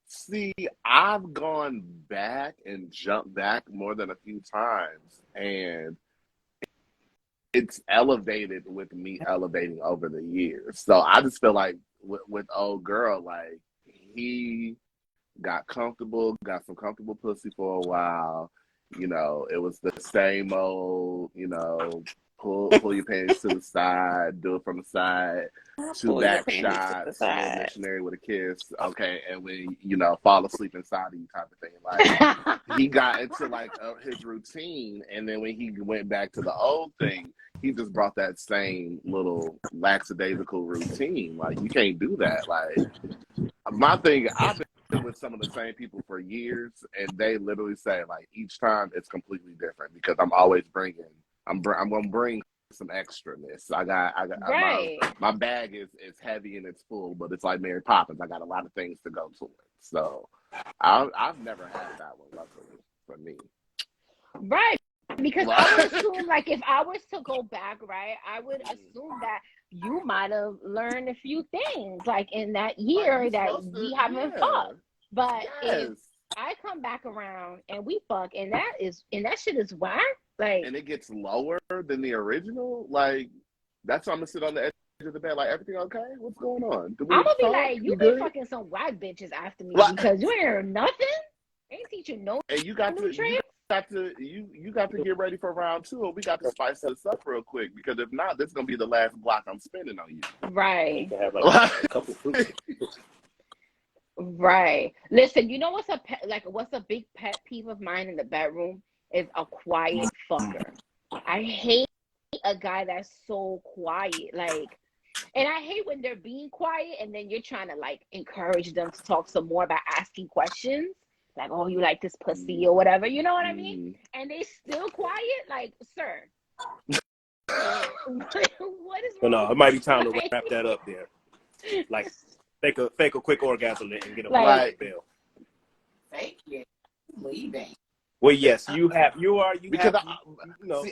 See, I've gone back and jumped back more than a few times, and it's elevated with me elevating over the years. So I just feel like with old girl, like he got some comfortable pussy for a while. You know, it was the same old, pull your pants to the side, do it from the side, 2 back shots, missionary with a kiss, okay, and when fall asleep inside of you type of thing. Like he got into like his routine, and then when he went back to the old thing, he just brought that same little lackadaisical routine. Like you can't do that. Like my thing, I've been with some of the same people for years, and they literally say like each time it's completely different because I'm always I'm gonna bring some extraness. I got right. My bag is heavy and it's full, but it's like Mary Poppins. I got a lot of things to go to it. So I've never had that one, luckily for me. Right. Because I would assume, like, if I was to go back, right, I would assume that you might have learned a few things, like in that year that we haven't fucked. But if I come back around and we fuck, and that shit is whack, like, and it gets lower than the original, like that's why I'm gonna sit on the edge of the bed, like everything okay? What's going on? I'm gonna be like, you been fucking some white bitches after me because you ain't heard nothing. Ain't teaching no. And you got to get ready for round 2, and we got to spice this up real quick because if not, this is gonna be the last block I'm spending on you. Right. Have like a couple fruits. Right. Listen, you know what's a big pet peeve of mine in the bedroom is a quiet fucker. I hate a guy that's so quiet, like, and I hate when they're being quiet and then you're trying to like encourage them to talk some more by asking questions. Like, oh, you like this pussy or whatever, you know what I mean? And they still quiet, like, sir. What is wrong? No, it might be time to wrap that up there. Like, fake a quick orgasm and get a like, bill. Fake it, leaving. Well, yes, you are. Because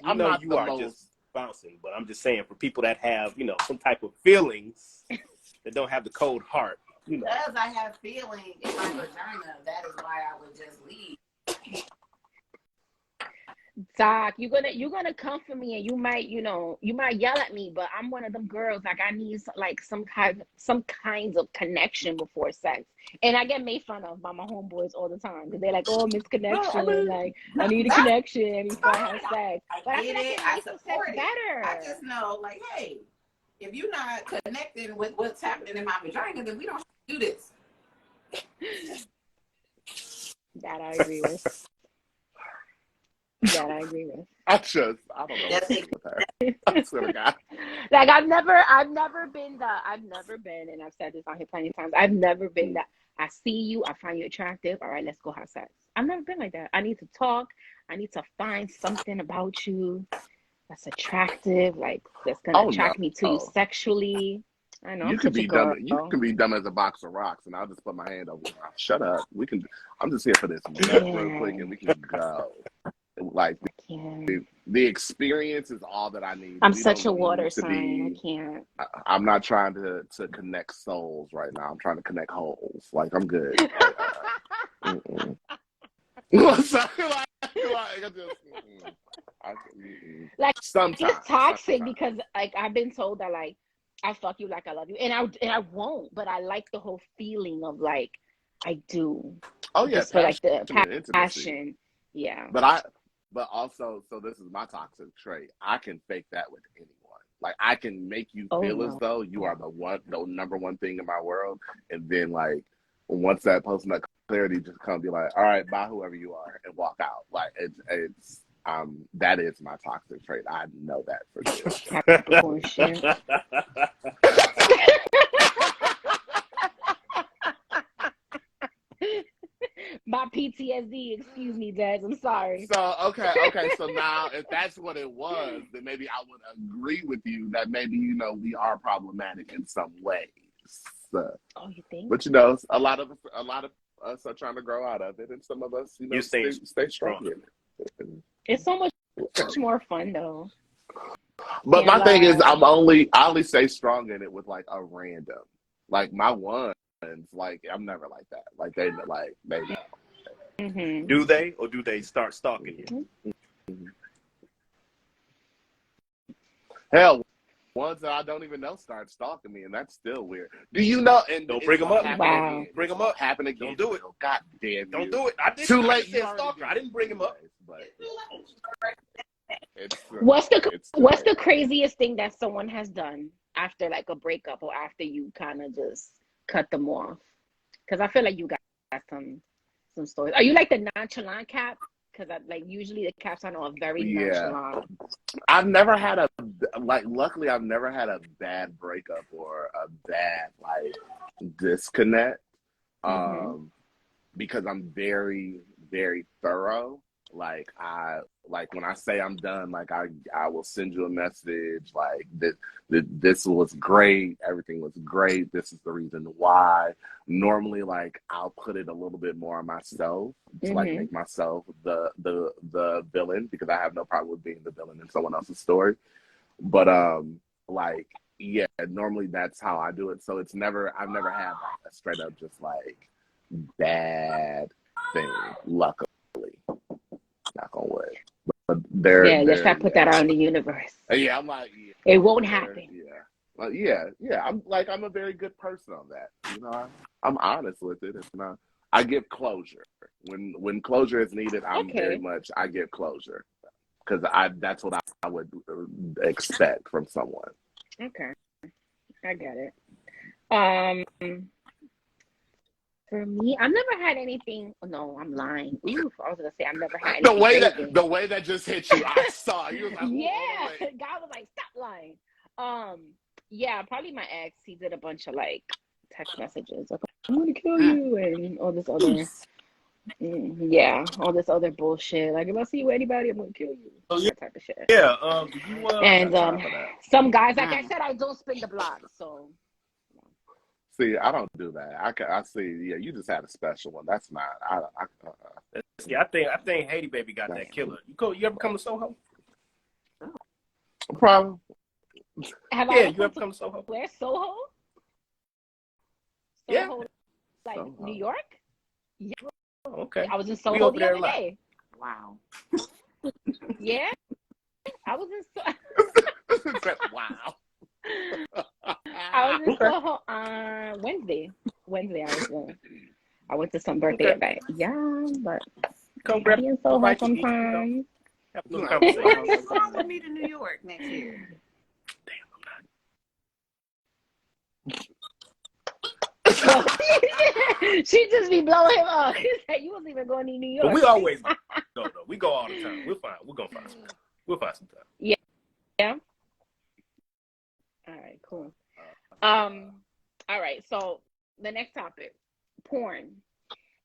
I'm not the most bouncing. But I'm just saying, for people that have, you know, some type of feelings that don't have the cold heart, you know. Because I have feeling in my vagina, that is why I would just leave. Doc, you're gonna come for me, and you might yell at me, but I'm one of them girls. Like, I need like some kinds of connection before sex, and I get made fun of by my homeboys all the time because they're like, "Oh, Miss Connection, I need a connection before I have sex." But I feel like it makes the sex better. I just know, like, hey, if you're not connecting with what's happening in my vagina, then we don't have to do this. That I agree with. That I agree with. I don't know what's with her. I swear to God. Like, I've never been, and I've said this on here plenty of times, I've never been that I see you, I find you attractive, all right, let's go have sex. I've never been like that. I need to talk. I need to find something about you that's attractive, like that's gonna attract me to you sexually. I know you can be dumb. You can be dumb as a box of rocks, and I'll just put my hand over. Shut up. I'm just here for this real quick, and we can go. Like the experience is all that I need. I'm such a water sign. I can't. I'm not trying to connect souls right now. I'm trying to connect holes. Like, I'm good. Like, sometimes it's toxic because, like, I've been told that, like, I fuck you like I love you, and I won't. But I like the whole feeling of, like, I do. Oh yeah, just for like the passion. Yeah. But also, so this is my toxic trait. I can fake that with anyone. Like, I can make you feel as though you are the number one thing in my world, and then, like, once that person, that clarity just come, be like, all right, bye, whoever you are, and walk out. Like, it's that is my toxic trait. I know that for sure. Capricorn shit. My PTSD, excuse me, Dad. I'm sorry. So, okay. So now, if that's what it was, then maybe I would agree with you that maybe, you know, we are problematic in some ways. Oh, you think? But, you know, a lot of us are trying to grow out of it, and some of us, you know, stay strong in it. It's so much more fun, though. But my thing is, I only stay strong in it with, like, a random, like, my ones. Like, I'm never like that. Like, they know. Mm-hmm. Do they, or do they start stalking you? Mm-hmm. Hell, ones that I don't even know start stalking me, and that's still weird. Do you know? And don't bring them up. Wow. Bring them up. Happen again. Don't do it. God damn. Don't do it. I didn't. Too late. I stalker. I didn't bring him up. But what's the craziest thing that someone has done after, like, a breakup, or after you kind of just cut them off? Because I feel like you got some stories. Are you like the nonchalant cap? Because like, usually the caps I know are very nonchalant. I've never had luckily I've never had a bad breakup or a bad, like, disconnect. Because I'm very, very thorough. Like, when I say I'm done, like, I will send you a message, like, this was great, everything was great, this is the reason why. Normally, like, I'll put it a little bit more on myself to like make myself the villain, because I have no problem with being the villain in someone else's story. But like, yeah, normally that's how I do it. So I've never had, like, a straight up just, like, bad thing, luckily. Knock on wood. But just gotta put that out in the universe. Yeah, I'm like, it won't happen. I'm a very good person on that. You know, I'm honest with it, and I give closure when closure is needed. I give closure, because that's what I would expect from someone. Okay, I get it. For me, I've never had anything. No, I'm lying. Ooh, I was gonna say I've never had anything. The way that just hit you, I saw you. Was like, yeah, God was like, stop lying. Yeah, probably my ex. He did a bunch of, like, text messages like, I'm gonna kill you, and all this other, all this other bullshit. Like, if I see you with anybody, I'm gonna kill you. That type of shit. Yeah. And some guys, like I said, I don't spin the block, so. See, I don't do that. I see. Yeah, you just had a special one. That's not. See, I think Haiti Baby got that killer. You ever come to Soho? Problem. Have Yeah, I you ever come to Soho? where Soho? Yeah. Soho, like Soho. New York? Yeah. Oh, okay. I was in We Soho over the there a other lot. day. Wow. Yeah, I was in Soho. Wow. I was in Okay. Soho on Wednesday. I went to some birthday Okay. event. Yeah, but Come I grab be in a Soho bite to eat, sometimes. have a You little like, Well, conversation. maybe come on with me to New York next year. Well, she just be blowing him up. He said, you wasn't even going to New But York. we always go though. We go all the time. We're gonna find some time. We'll find some time. Yeah. All right, cool. All right, so the next topic, porn.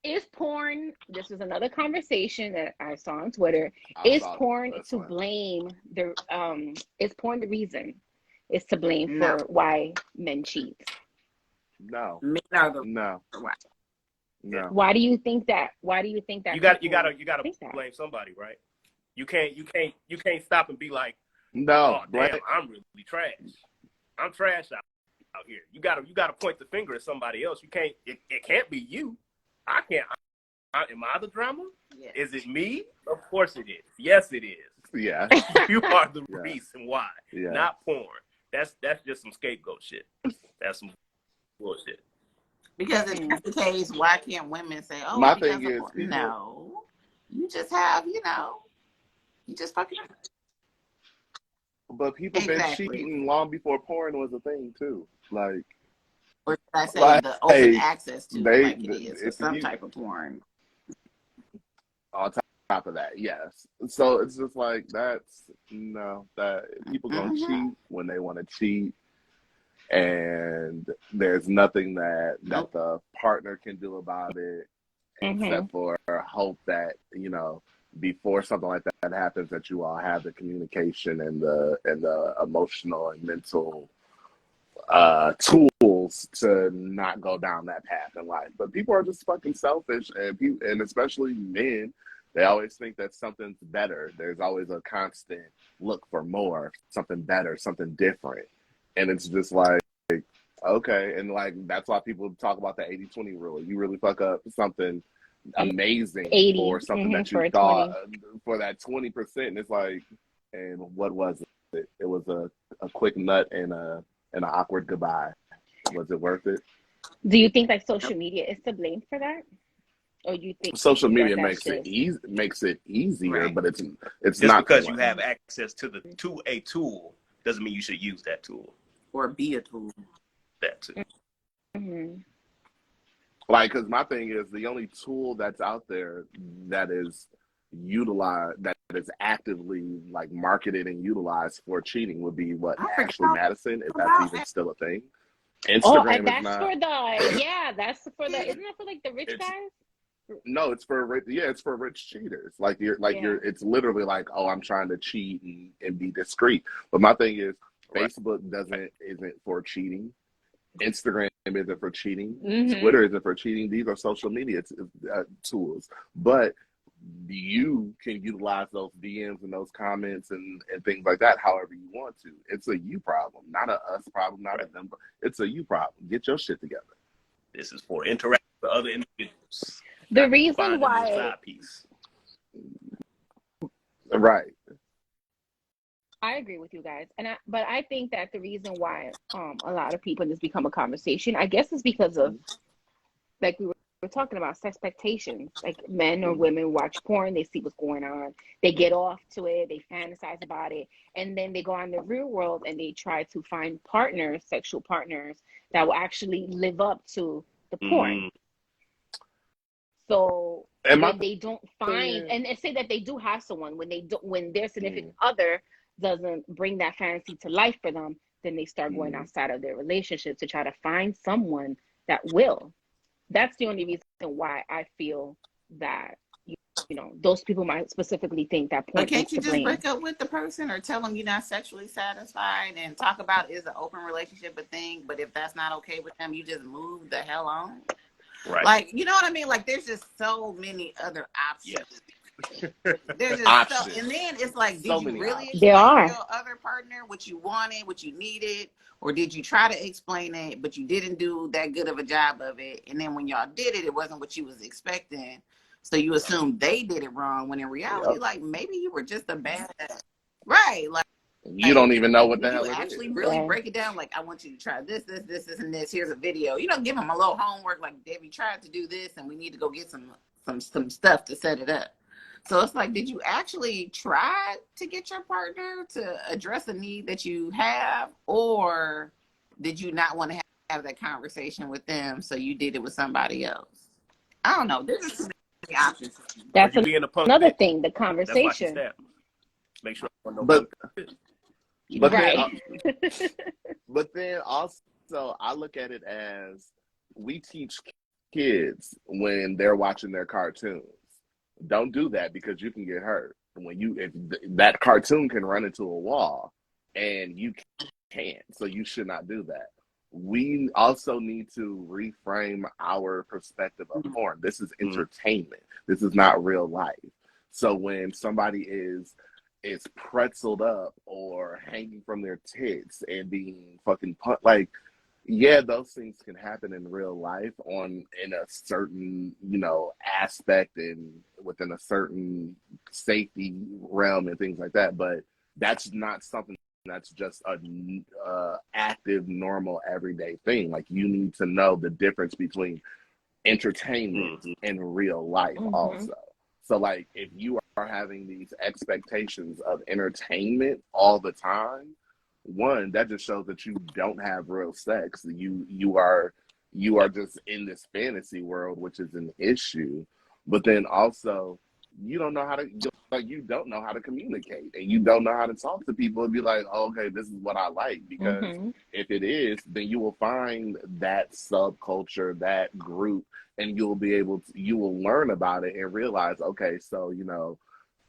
Is porn, this was another conversation that I saw on Twitter. Is porn to blame is porn the reason? Is to blame for why men cheat? No. Men are the No. No. Why do you think that? Why do you think that? You gotta blame somebody, right? You can't stop and be like, no, oh damn, I'm really trash. I'm trash out here. You gotta point the finger at somebody else. You can't. It can't be you. I can't. Am I the drama? Yes. Is it me? Of course it is. Yes, it is. Yeah. You are the reason why. Yeah. Not porn. That's just some scapegoat shit. That's some bullshit. Because if that's the case, why can't women say, "Oh, My because thing of is, porn"? No, you just have, you just fucking. But people been cheating long before porn was a thing too. Like, or should I say, the open access to it, like it is for some type of porn. On top of that, yes. So it's just like that people gonna cheat when they want to cheat, and there's nothing that the partner can do about it except for hope that before something like that happens, that you all have the communication and the emotional and mental tools to not go down that path in life. But people are just fucking selfish, and especially men, they always think that something's better. There's always a constant look for more, something better, something different. And it's just like, okay. And like, that's why people talk about the 80-20 rule. You really fuck up something amazing 80, for something that you thought for that 20%. And it's like, and what was it? It was a quick nut and an awkward goodbye. Was it worth it? Do you think like social media is to blame for that? Or do you think social media makes it easier, right. but it's just not because you have access to a tool doesn't mean you should use that tool or be a tool. That too. Like, because my thing is, the only tool that's out there that is utilized, that is actively like marketed and utilized for cheating, would be Ashley Madison, if that's even still a thing. Instagram and that's is not. for that's for the. Isn't that for like the rich guys? No, it's for rich cheaters. It's literally like, oh, I'm trying to cheat and be discreet. But my thing is, Facebook isn't for cheating. Instagram isn't for cheating. Twitter isn't for cheating. These are social media tools. But you can utilize those DMs and those comments and things like that however you want to. It's a you problem, not a us problem, not a them. It's a you problem. Get your shit together. This is for interacting with other individuals. The reason why, right? I agree with you guys, but I think that the reason why a lot of people, this become a conversation, I guess, is because of, like we were talking about, sexpectations. Like, men or women watch porn, they see what's going on, they get off to it, they fantasize about it, and then they go on the real world and they try to find sexual partners that will actually live up to the porn. So when they don't find, and say that they do have someone, when their significant other doesn't bring that fantasy to life for them, then they start going outside of their relationship to try to find someone that will. That's the only reason why I feel that those people might specifically think that porn. But can't you just break up with the person or tell them you're not sexually satisfied and talk about, is an open relationship a thing? But if that's not okay with them, you just move the hell on. Right. Like, you know what I mean? Like, there's just so many other options. There's just options. and then it's like, did you really options. explain to your other partner what you wanted, what you needed, or did you try to explain it, but you didn't do that good of a job of it? And then when y'all did it, it wasn't what you was expecting. So you assume they did it wrong, when in reality, like, maybe you were just a bad, right? Like, you don't even know what the hell it actually is. really break it down. Like, I want you to try this, and this. Here's a video. You know, give them a little homework. Like, Debbie tried to do this, and we need to go get some stuff to set it up. So it's like, did you actually try to get your partner to address a need that you have, or did you not want to have that conversation with them, so you did it with somebody else? I don't know. There's too many options. That's another thing, the conversation. Make sure. But right. But then also, I look at it as, we teach kids when they're watching their cartoons, don't do that because you can get hurt. If that cartoon can run into a wall and you can't, so you should not do that. We also need to reframe our perspective of porn. This is entertainment. This is not real life. So when somebody is pretzeled up or hanging from their tits and being fucking like, yeah, those things can happen in real life in a certain, aspect and within a certain safety realm and things like that. But that's not something that's just a active, normal, everyday thing. Like, you need to know the difference between entertainment and real life also. So, like, if you are having these expectations of entertainment all the time, one, that just shows that you don't have real sex. You are just in this fantasy world, which is an issue. But then also, you don't know how to communicate, and you don't know how to talk to people and be like, oh, okay, this is what I like. Because if it is, then you will find that subculture, that group, and you will learn about it and realize, okay, so,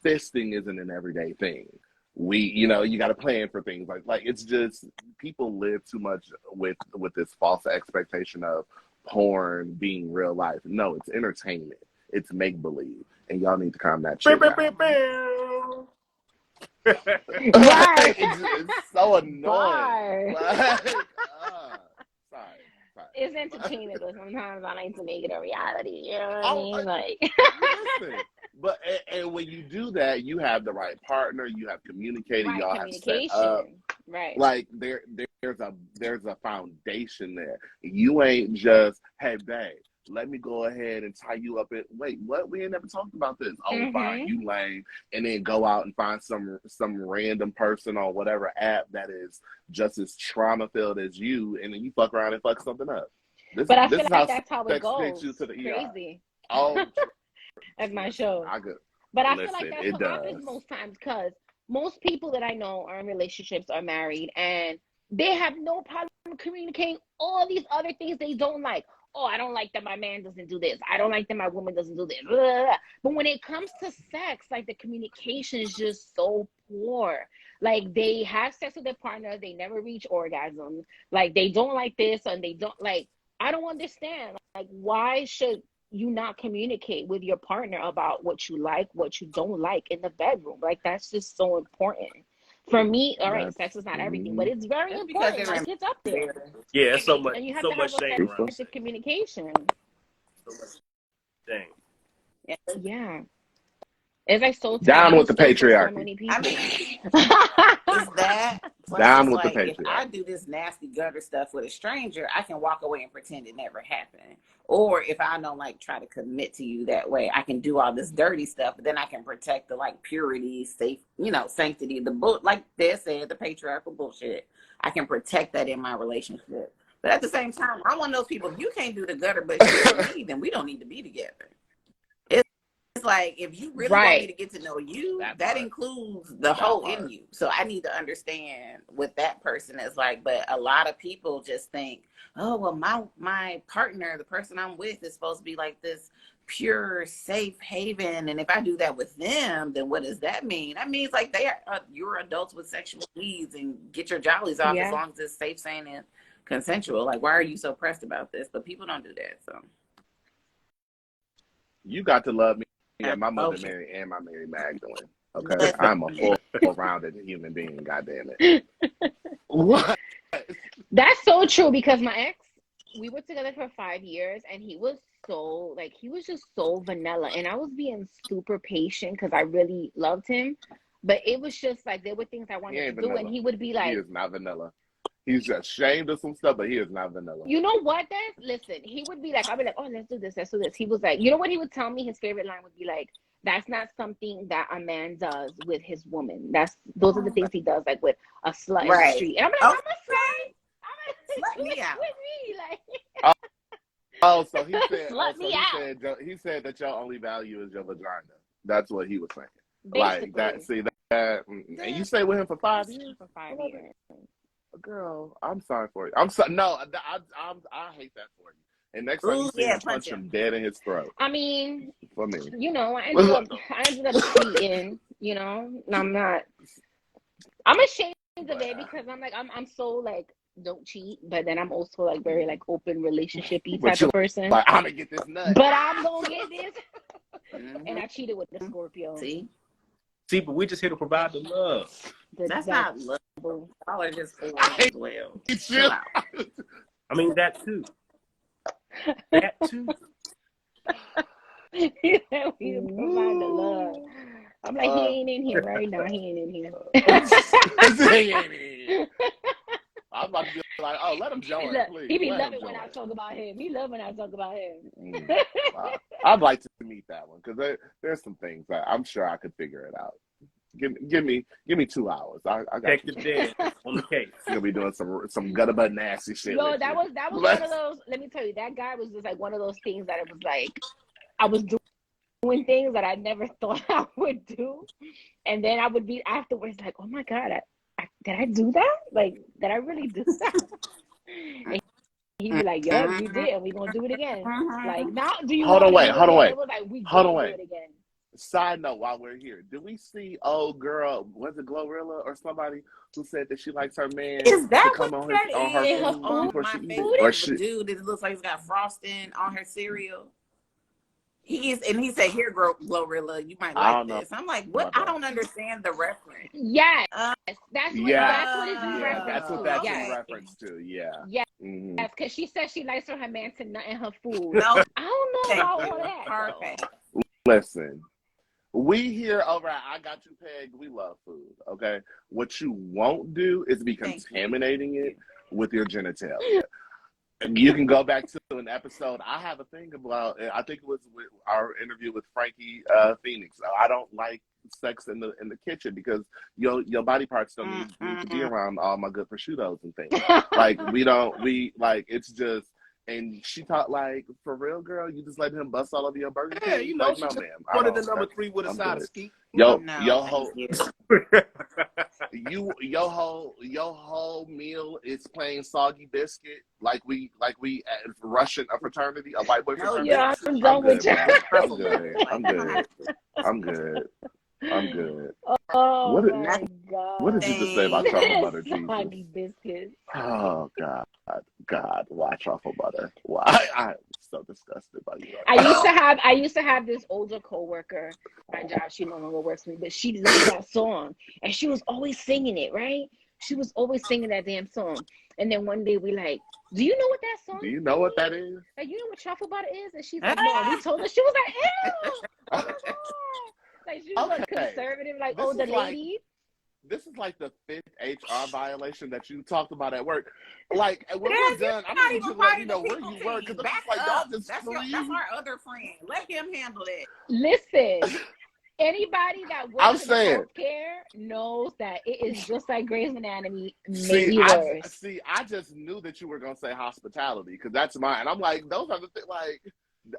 fisting isn't an everyday thing. You got to plan for things like it's just, people live too much with this false expectation of porn being real life. No, it's entertainment. It's make-believe. And y'all need to calm that shit down. Right. It's so annoying. Sorry. It's entertainment, but sometimes I like to make it a reality. You know what I mean? Like, listen. But and when you do that, you have the right partner. You have communicated. Right, y'all have set up. Right. Like, there's a foundation there. You ain't just, hey babe, let me go ahead and tie you up. Wait, what? We ain't never talked about this. Oh, fine, you lame. And then go out and find some random person on whatever app that is just as trauma filled as you, and then you fuck around and fuck something up. But I feel like that's how it goes. Takes you to the crazy. ER. Oh, as my show. But I feel like that's what happens most times, because most people that I know are in relationships, are married, and they have no problem communicating all these other things they don't like. Oh, I don't like that my man doesn't do this. I don't like that my woman doesn't do this. Blah, blah, blah. But when it comes to sex, like, the communication is just so poor. Like, they have sex with their partner, they never reach orgasm. Like, they don't like this, and they don't like. I don't understand. Like, why should you not communicate with your partner about what you like, what you don't like in the bedroom? Like, that's just so important. For me, all right, sex is not everything, but it's very important. Like, it's up there. Yeah, it's so much. And you have so to much have shame around effective communication. Dang. Yeah. It's like so down with the patriarchy. So many people. I mean, is that down with the patriarchy? If I do this nasty gutter stuff with a stranger, I can walk away and pretend it never happened. Or if I don't try to commit to you that way, I can do all this dirty stuff, but then I can protect the purity, safe, sanctity, the like they said, the patriarchal bullshit. I can protect that in my relationship. But at the same time, I'm one of those people, if you can't do the gutter but you me, then we don't need to be together. It's like, if you really want me to get to know you, that includes the whole in you. So I need to understand what that person is like. But a lot of people just think, oh, well, my partner, the person I'm with, is supposed to be like this pure, safe haven. And if I do that with them, then what does that mean? That means like you're adults with sexual needs, and get your jollies off as long as it's safe, sane, and consensual. Like, why are you so pressed about this? But people don't do that. So you got to love me Yeah, my mother Mary and my Mary Magdalene. Okay, I'm a full-rounded human being. God damn it. What? That's so true because my ex, we were together for 5 years, and he was so like he was just so vanilla, and I was being super patient because I really loved him, but it was just like there were things I wanted to do, and he would be like, he is not vanilla. He's just ashamed of some stuff, but he is not vanilla. You know what, Des? Listen, he would be like, I'd be like, oh, let's do this, let's do this. He was like, you know what he would tell me? His favorite line would be like, that's not something that a man does with his woman. Those are the things he does, like with a slut in the street. And I'm like, I'm a slut. I'm Let me out. With me, like. So he said, he said that your only value is your vagina. That's what he was saying. Basically. Like that. See that, and you stay with him for 5 years. For 5 years. Girl, I'm sorry for you. I'm sorry. No, I hate that for you. And next time you see him, punch him dead in his throat. I mean, for me, you know, I ended up cheating. You know, and I'm ashamed of it because I'm like, I'm so like, don't cheat, but then I'm also like very like open relationship-y type of person. Like, I'm gonna get this nut. But I'm gonna get this. And I cheated with the Scorpio. See, but we just here to provide the love. That's not love. Y'all are just fools as well. I mean, that too. That too. We provide the love. I'm like, he ain't in here right now. He ain't in here. He ain't in here. I'm about to be like, oh, let him join, please. He be loving when I talk about him. He love when I talk about him. Wow. I'd like to meet that one because there's some things that I'm sure I could figure it out. Give me 2 hours. I got check the dead on the case. You'll be doing some gutter butt nasty shit. Yo, that was one of those. Let me tell you, that guy was just like one of those things that it was like I was doing things that I never thought I would do, and then I would be afterwards like, oh my god, did I do that? Like, did I really do that? And he'd be like, yeah, you did, and we're gonna do it again. Like, now do you hold on, wait. It was like, we do it again. Side note, while we're here, did we see old girl, was it Glorilla or somebody who said that she likes her man to come on her food before she eats it? Or dude, it looks like he's got frosting on her cereal. He said, here, Glorilla, you might like this. I'm like, what? I don't understand the reference. Yes. That's what it's in reference That's what that's in reference to, Yes, because she said she likes her man to nut in her food. No. I don't know about all that. Perfect. Listen. We here over at I Got You Pegged, we love food, okay? What you won't do is be contaminating it with your genitalia. And you can go back to an episode. I have a thing about, I think it was with our interview with Frankie Phoenix. I don't like sex in the kitchen because your body parts don't need to be around all my good prosciuttos and things. Like, it's just... And she thought, like, for real, girl, you just let him bust all over your burger? Yeah, you know, like, she no, just ma'am. wanted the number 3 with a side of ski. Your whole meal is plain soggy biscuit, like we at Russian a fraternity, a white boy fraternity. Yeah, I'm done with you. I'm good. Oh my God! What did you just say about truffle butter, Jesus? Soggy biscuits. Oh God! Why truffle butter? Why? I'm so disgusted by you. I used to have this older coworker. My job, she no longer works with me, but she loved that song, and she was always singing it. Right? She was always singing that damn song. And then one day we like, do you know what that song? Do you know what that is? Like, you know what truffle butter is? And she's like, no. We told her. She was like, ew. Oh my God. Like, she was like conservative, like older lady. This is like the 5th HR violation that you talked about at work. Like, when we're done, I need you to let me know where you work, because it's like, y'all just that's our other friend. Let him handle it. Listen, anybody that works in healthcare knows that it is just like Grey's Anatomy, maybe worse. I just knew that you were going to say hospitality, because that's mine. I'm like, those are the things, like...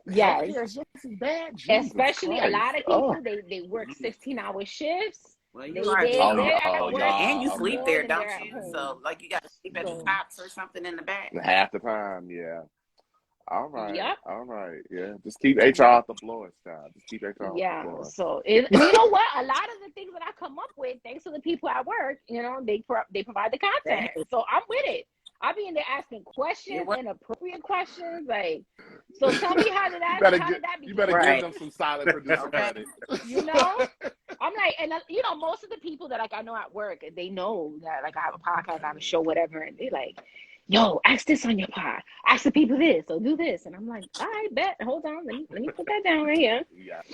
Yes, bad. Especially a lot of people, they work 16-hour shifts. Well, you and you sleep there, don't you? So, like, you got to sleep at the tops or something in the back. Half the time, yeah. All right. Yep. All right. Yeah. Just keep HR off the floor, child. Just keep HR off the floor. So, you know what? A lot of the things that I come up with, thanks to the people at work, you know, they provide the content. So I'm with it. I be in there asking questions, inappropriate questions. Like, so tell me how did that begin? You better give them some solid producer credit. You know, I'm like, and you know, most of the people that like I know at work, they know that like I have a podcast, I have a show, whatever, and they like, yo, ask this on your pod, ask the people this, or do this, and I'm like, all right, bet, hold on, let me put that down right here. Yes.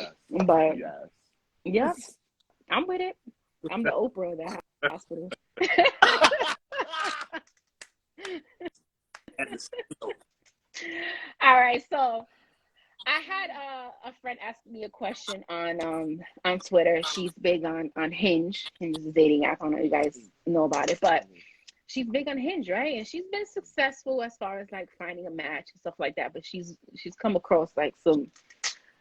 But yep, I'm with it. I'm the Oprah of the hospital. All right, so I had a friend ask me a question on Twitter. She's big on Hinge. Hinge is a dating app. I don't know if you guys know about it, but she's big on Hinge, right? And she's been successful as far as like finding a match and stuff like that. But she's come across like some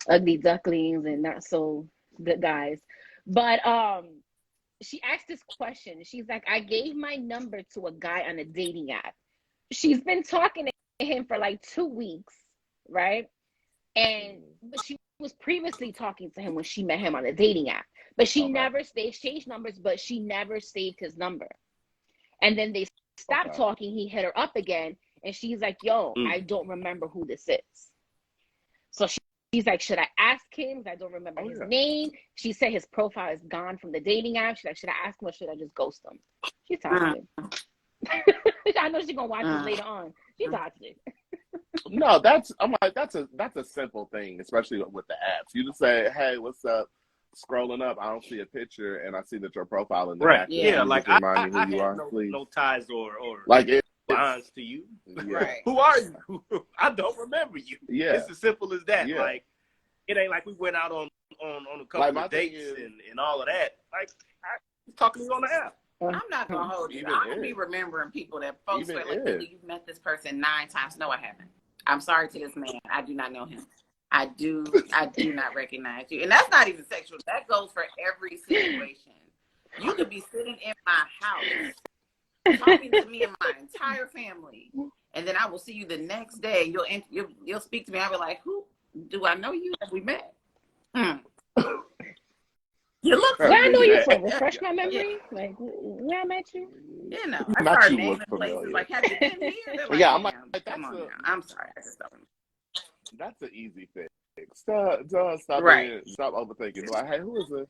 ugly ducklings and not so good guys. But she asked this question. She's like, I gave my number to a guy on a dating app. She's been talking to him for like 2 weeks, right? And but she was previously talking to him when she met him on a dating app. But she they exchanged numbers, but she never saved his number. And then they stopped talking. He hit her up again. And she's like, yo, I don't remember who this is. So she's like, should I ask him? I don't remember his name. She said his profile is gone from the dating app. She's like, should I ask him or should I just ghost him? She's toxic. I know she's gonna watch this later on. She's toxic. No, that's a simple thing, especially with the apps. You just say, hey, what's up? Scrolling up, I don't see a picture, and I see that your profile in the right. app. Yeah, like I have no ties or like bonds to you. Right. Who are you? I don't remember you. Yeah, it's as simple as that. Yeah. Like it ain't like we went out on a couple of dates and all of that. Like I was talking to you on the app. I'm not gonna hold you. I don't be remembering people that folks feel like you've met this person 9 times. No, I haven't. I'm sorry to this man. I do not know him. I do not recognize you. And that's not even sexual. That goes for every situation. You could be sitting in my house talking to me and my entire family, and then I will see you the next day. You'll speak to me. I'll be like, who do I know you? Have we met? You look where I know you from? Refresh my memory. Like where I met you? You know, I start naming places. Like, have you been here? Like, I'm like, come on now. I'm sorry. I just don't. That's an easy fix. Stop overthinking. Like, hey, who is this?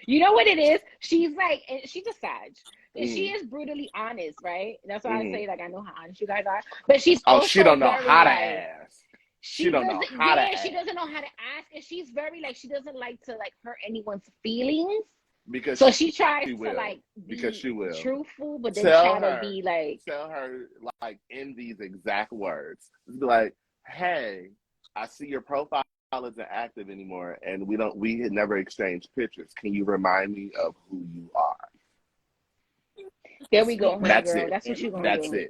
You know what it is? She's like, she's a Sag. And she is brutally honest, right? That's why I say, like, I know how honest you guys are. But she's also she don't know how to like, ask. She don't know how to ask. She doesn't know how to ask. And she's very, like, she doesn't like to, like, hurt anyone's feelings. Because so she tries to, like, be truthful, but then try to be, like... Tell her, like, in these exact words. Be like, hey, I see your profile isn't active anymore, and we had never exchanged pictures. Can you remind me of who you are? There we go. That's girl. it. That's what you're going to do.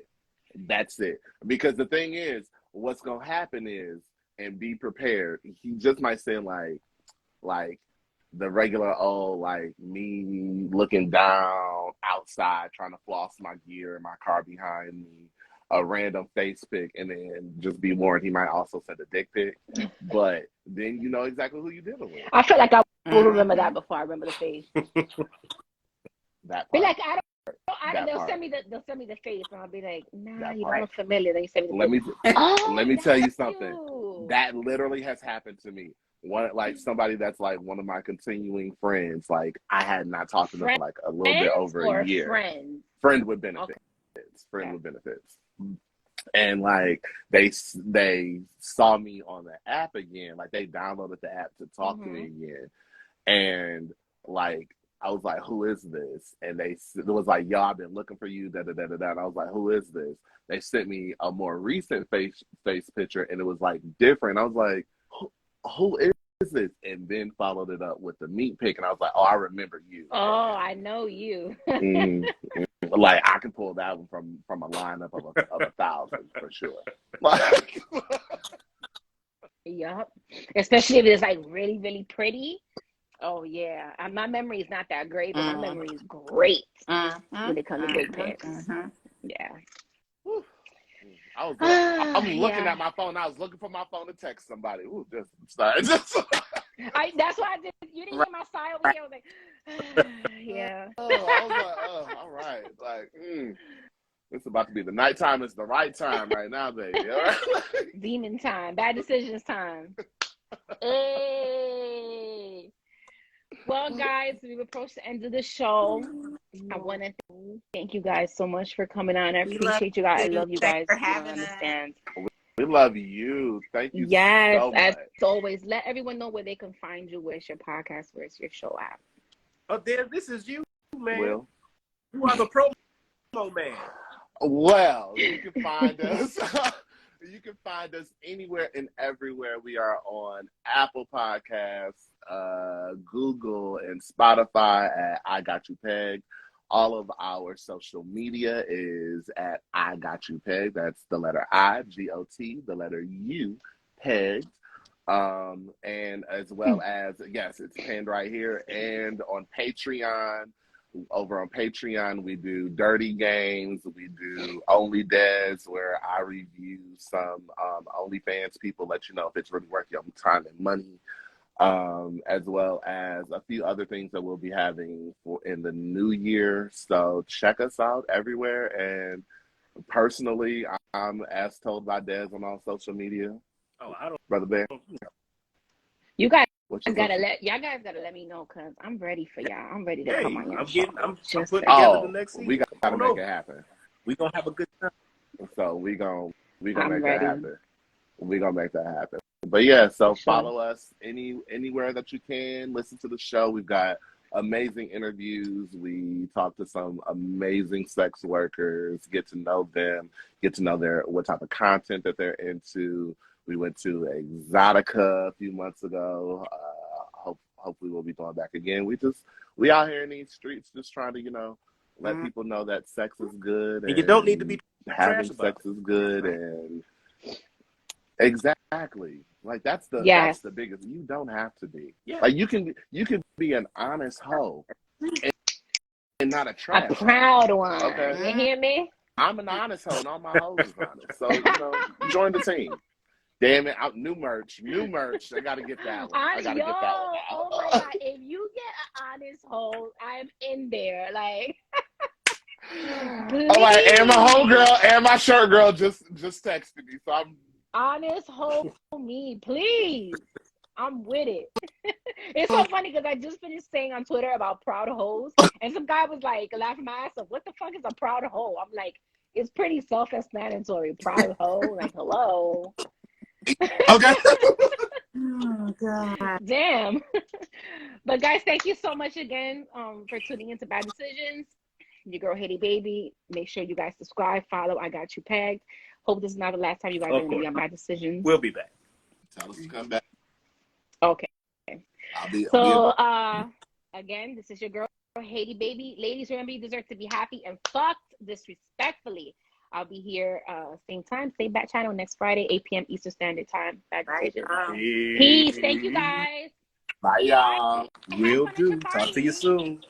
That's it. Because the thing is, what's going to happen is, and be prepared, he just might say like the regular old, like me looking down outside trying to floss my gear in my car behind me, a random face pic, and then just be warned he might also send a dick pic. But then you know exactly who you're dealing with. I feel like I will remember that before I remember the face. That part. Be like, they'll send me the face, and I'll be like, nah, you don't look familiar. They send me the face. Let me tell you something. That literally has happened to me. Somebody that's like one of my continuing friends. Like I had not talked to them for like a little bit over a year. Friend with benefits. Okay. Friend with benefits. And like they saw me on the app again. Like they downloaded the app to talk to me again. And like I was like, who is this? And it was like, yo, I've been looking for you, da da da da da. And I was like, who is this? They sent me a more recent face picture, and it was like different. I was like, who is this? And then followed it up with the meat pic, and I was like, oh, I remember you. Oh, I know you. Like I can pull that one from a lineup of 1,000 for sure. Like, yup. Especially if it's like really, really pretty. Oh yeah, my memory is not that great, but my memory is great when it comes to dick pics. Yeah. I'm looking at my phone. I was looking for my phone to text somebody. Ooh, just that's why I did. You didn't hear my sigh over here. I was like, yeah. I was like, all right. Like, It's about to be the nighttime. It's the right time right now, baby. All right? Demon time. Bad decisions time. Hey. Well, guys, we've approached the end of the show. I want to thank you guys so much for coming on. I appreciate you guys. I love you guys. Thanks for You don't having us. understand. We love you. Thank you so much. As always, let everyone know where they can find you. Where's your podcast? Where's your show at? Oh, there, this is you, man. Will. You are the promo man. Well, you can find us. You can find us anywhere and everywhere. We are on Apple Podcasts, Google, and Spotify at I Got You Pegged. All of our social media is at I Got You Pegged. That's the letter I, G-O-T, the letter U, pegged. And as well as, yes, it's pinned right here. And on Patreon, over on Patreon, we do Dirty Games. We do Only Des, where I review some OnlyFans people, let you know if it's really worth your time and money, as well as a few other things that we'll be having in the new year. So check us out everywhere. And personally, I'm as told by Des on all social media. Oh, I don't, Brother Bear. You guys y'all guys gotta let me know, because I'm ready for y'all. I'm ready to come on your show. I'm putting together the next season. We gotta make it happen. We gonna have a good time. So we gonna make ready. that happen. We gonna make that happen. But yeah, so follow us anywhere that you can. Listen to the show. We've got amazing interviews. We talk to some amazing sex workers, get to know them, get to know what type of content that they're into. We went to Exotica a few months ago. Hopefully we'll be going back again. We out here in these streets just trying to, let people know that sex is good. And you don't need to be having sex is good. And exactly. Like that's the biggest. You don't have to be. Yeah. Like you can be an honest hoe and not a trash. A proud one. Okay. You hear me? I'm an honest hoe and all my hoes is honest. So, join the team. Damn it, new merch. I gotta get that one. I gotta get that one out. Oh my God. If you get an honest hoe, I'm in there. Like all right, and my homegirl and my shirt girl just texted me. So I'm honest hoe me, please. I'm with it. It's so funny because I just finished saying on Twitter about proud hoes, and some guy was like laughing my ass off. What the fuck is a proud hoe? I'm like, it's pretty self-explanatory. Proud hoe, like hello. Okay. Oh God. Damn. But guys, thank you so much again for tuning into Bad Decisions. Your girl Haiti Baby. Make sure you guys subscribe, follow. I Got You Pegged. Hope this is not the last time you guys are going to be on Bad Decisions. We'll be back. Tell us to come back. Okay. I'll again, this is your girl Haiti Baby. Ladies, remember you deserve to be happy and fucked disrespectfully. I'll be here same time, same bat channel next Friday, 8 p.m. Eastern Standard Time. Bad Decisions. Peace. Thank you guys. Bye, y'all. Will do. Talk to you soon.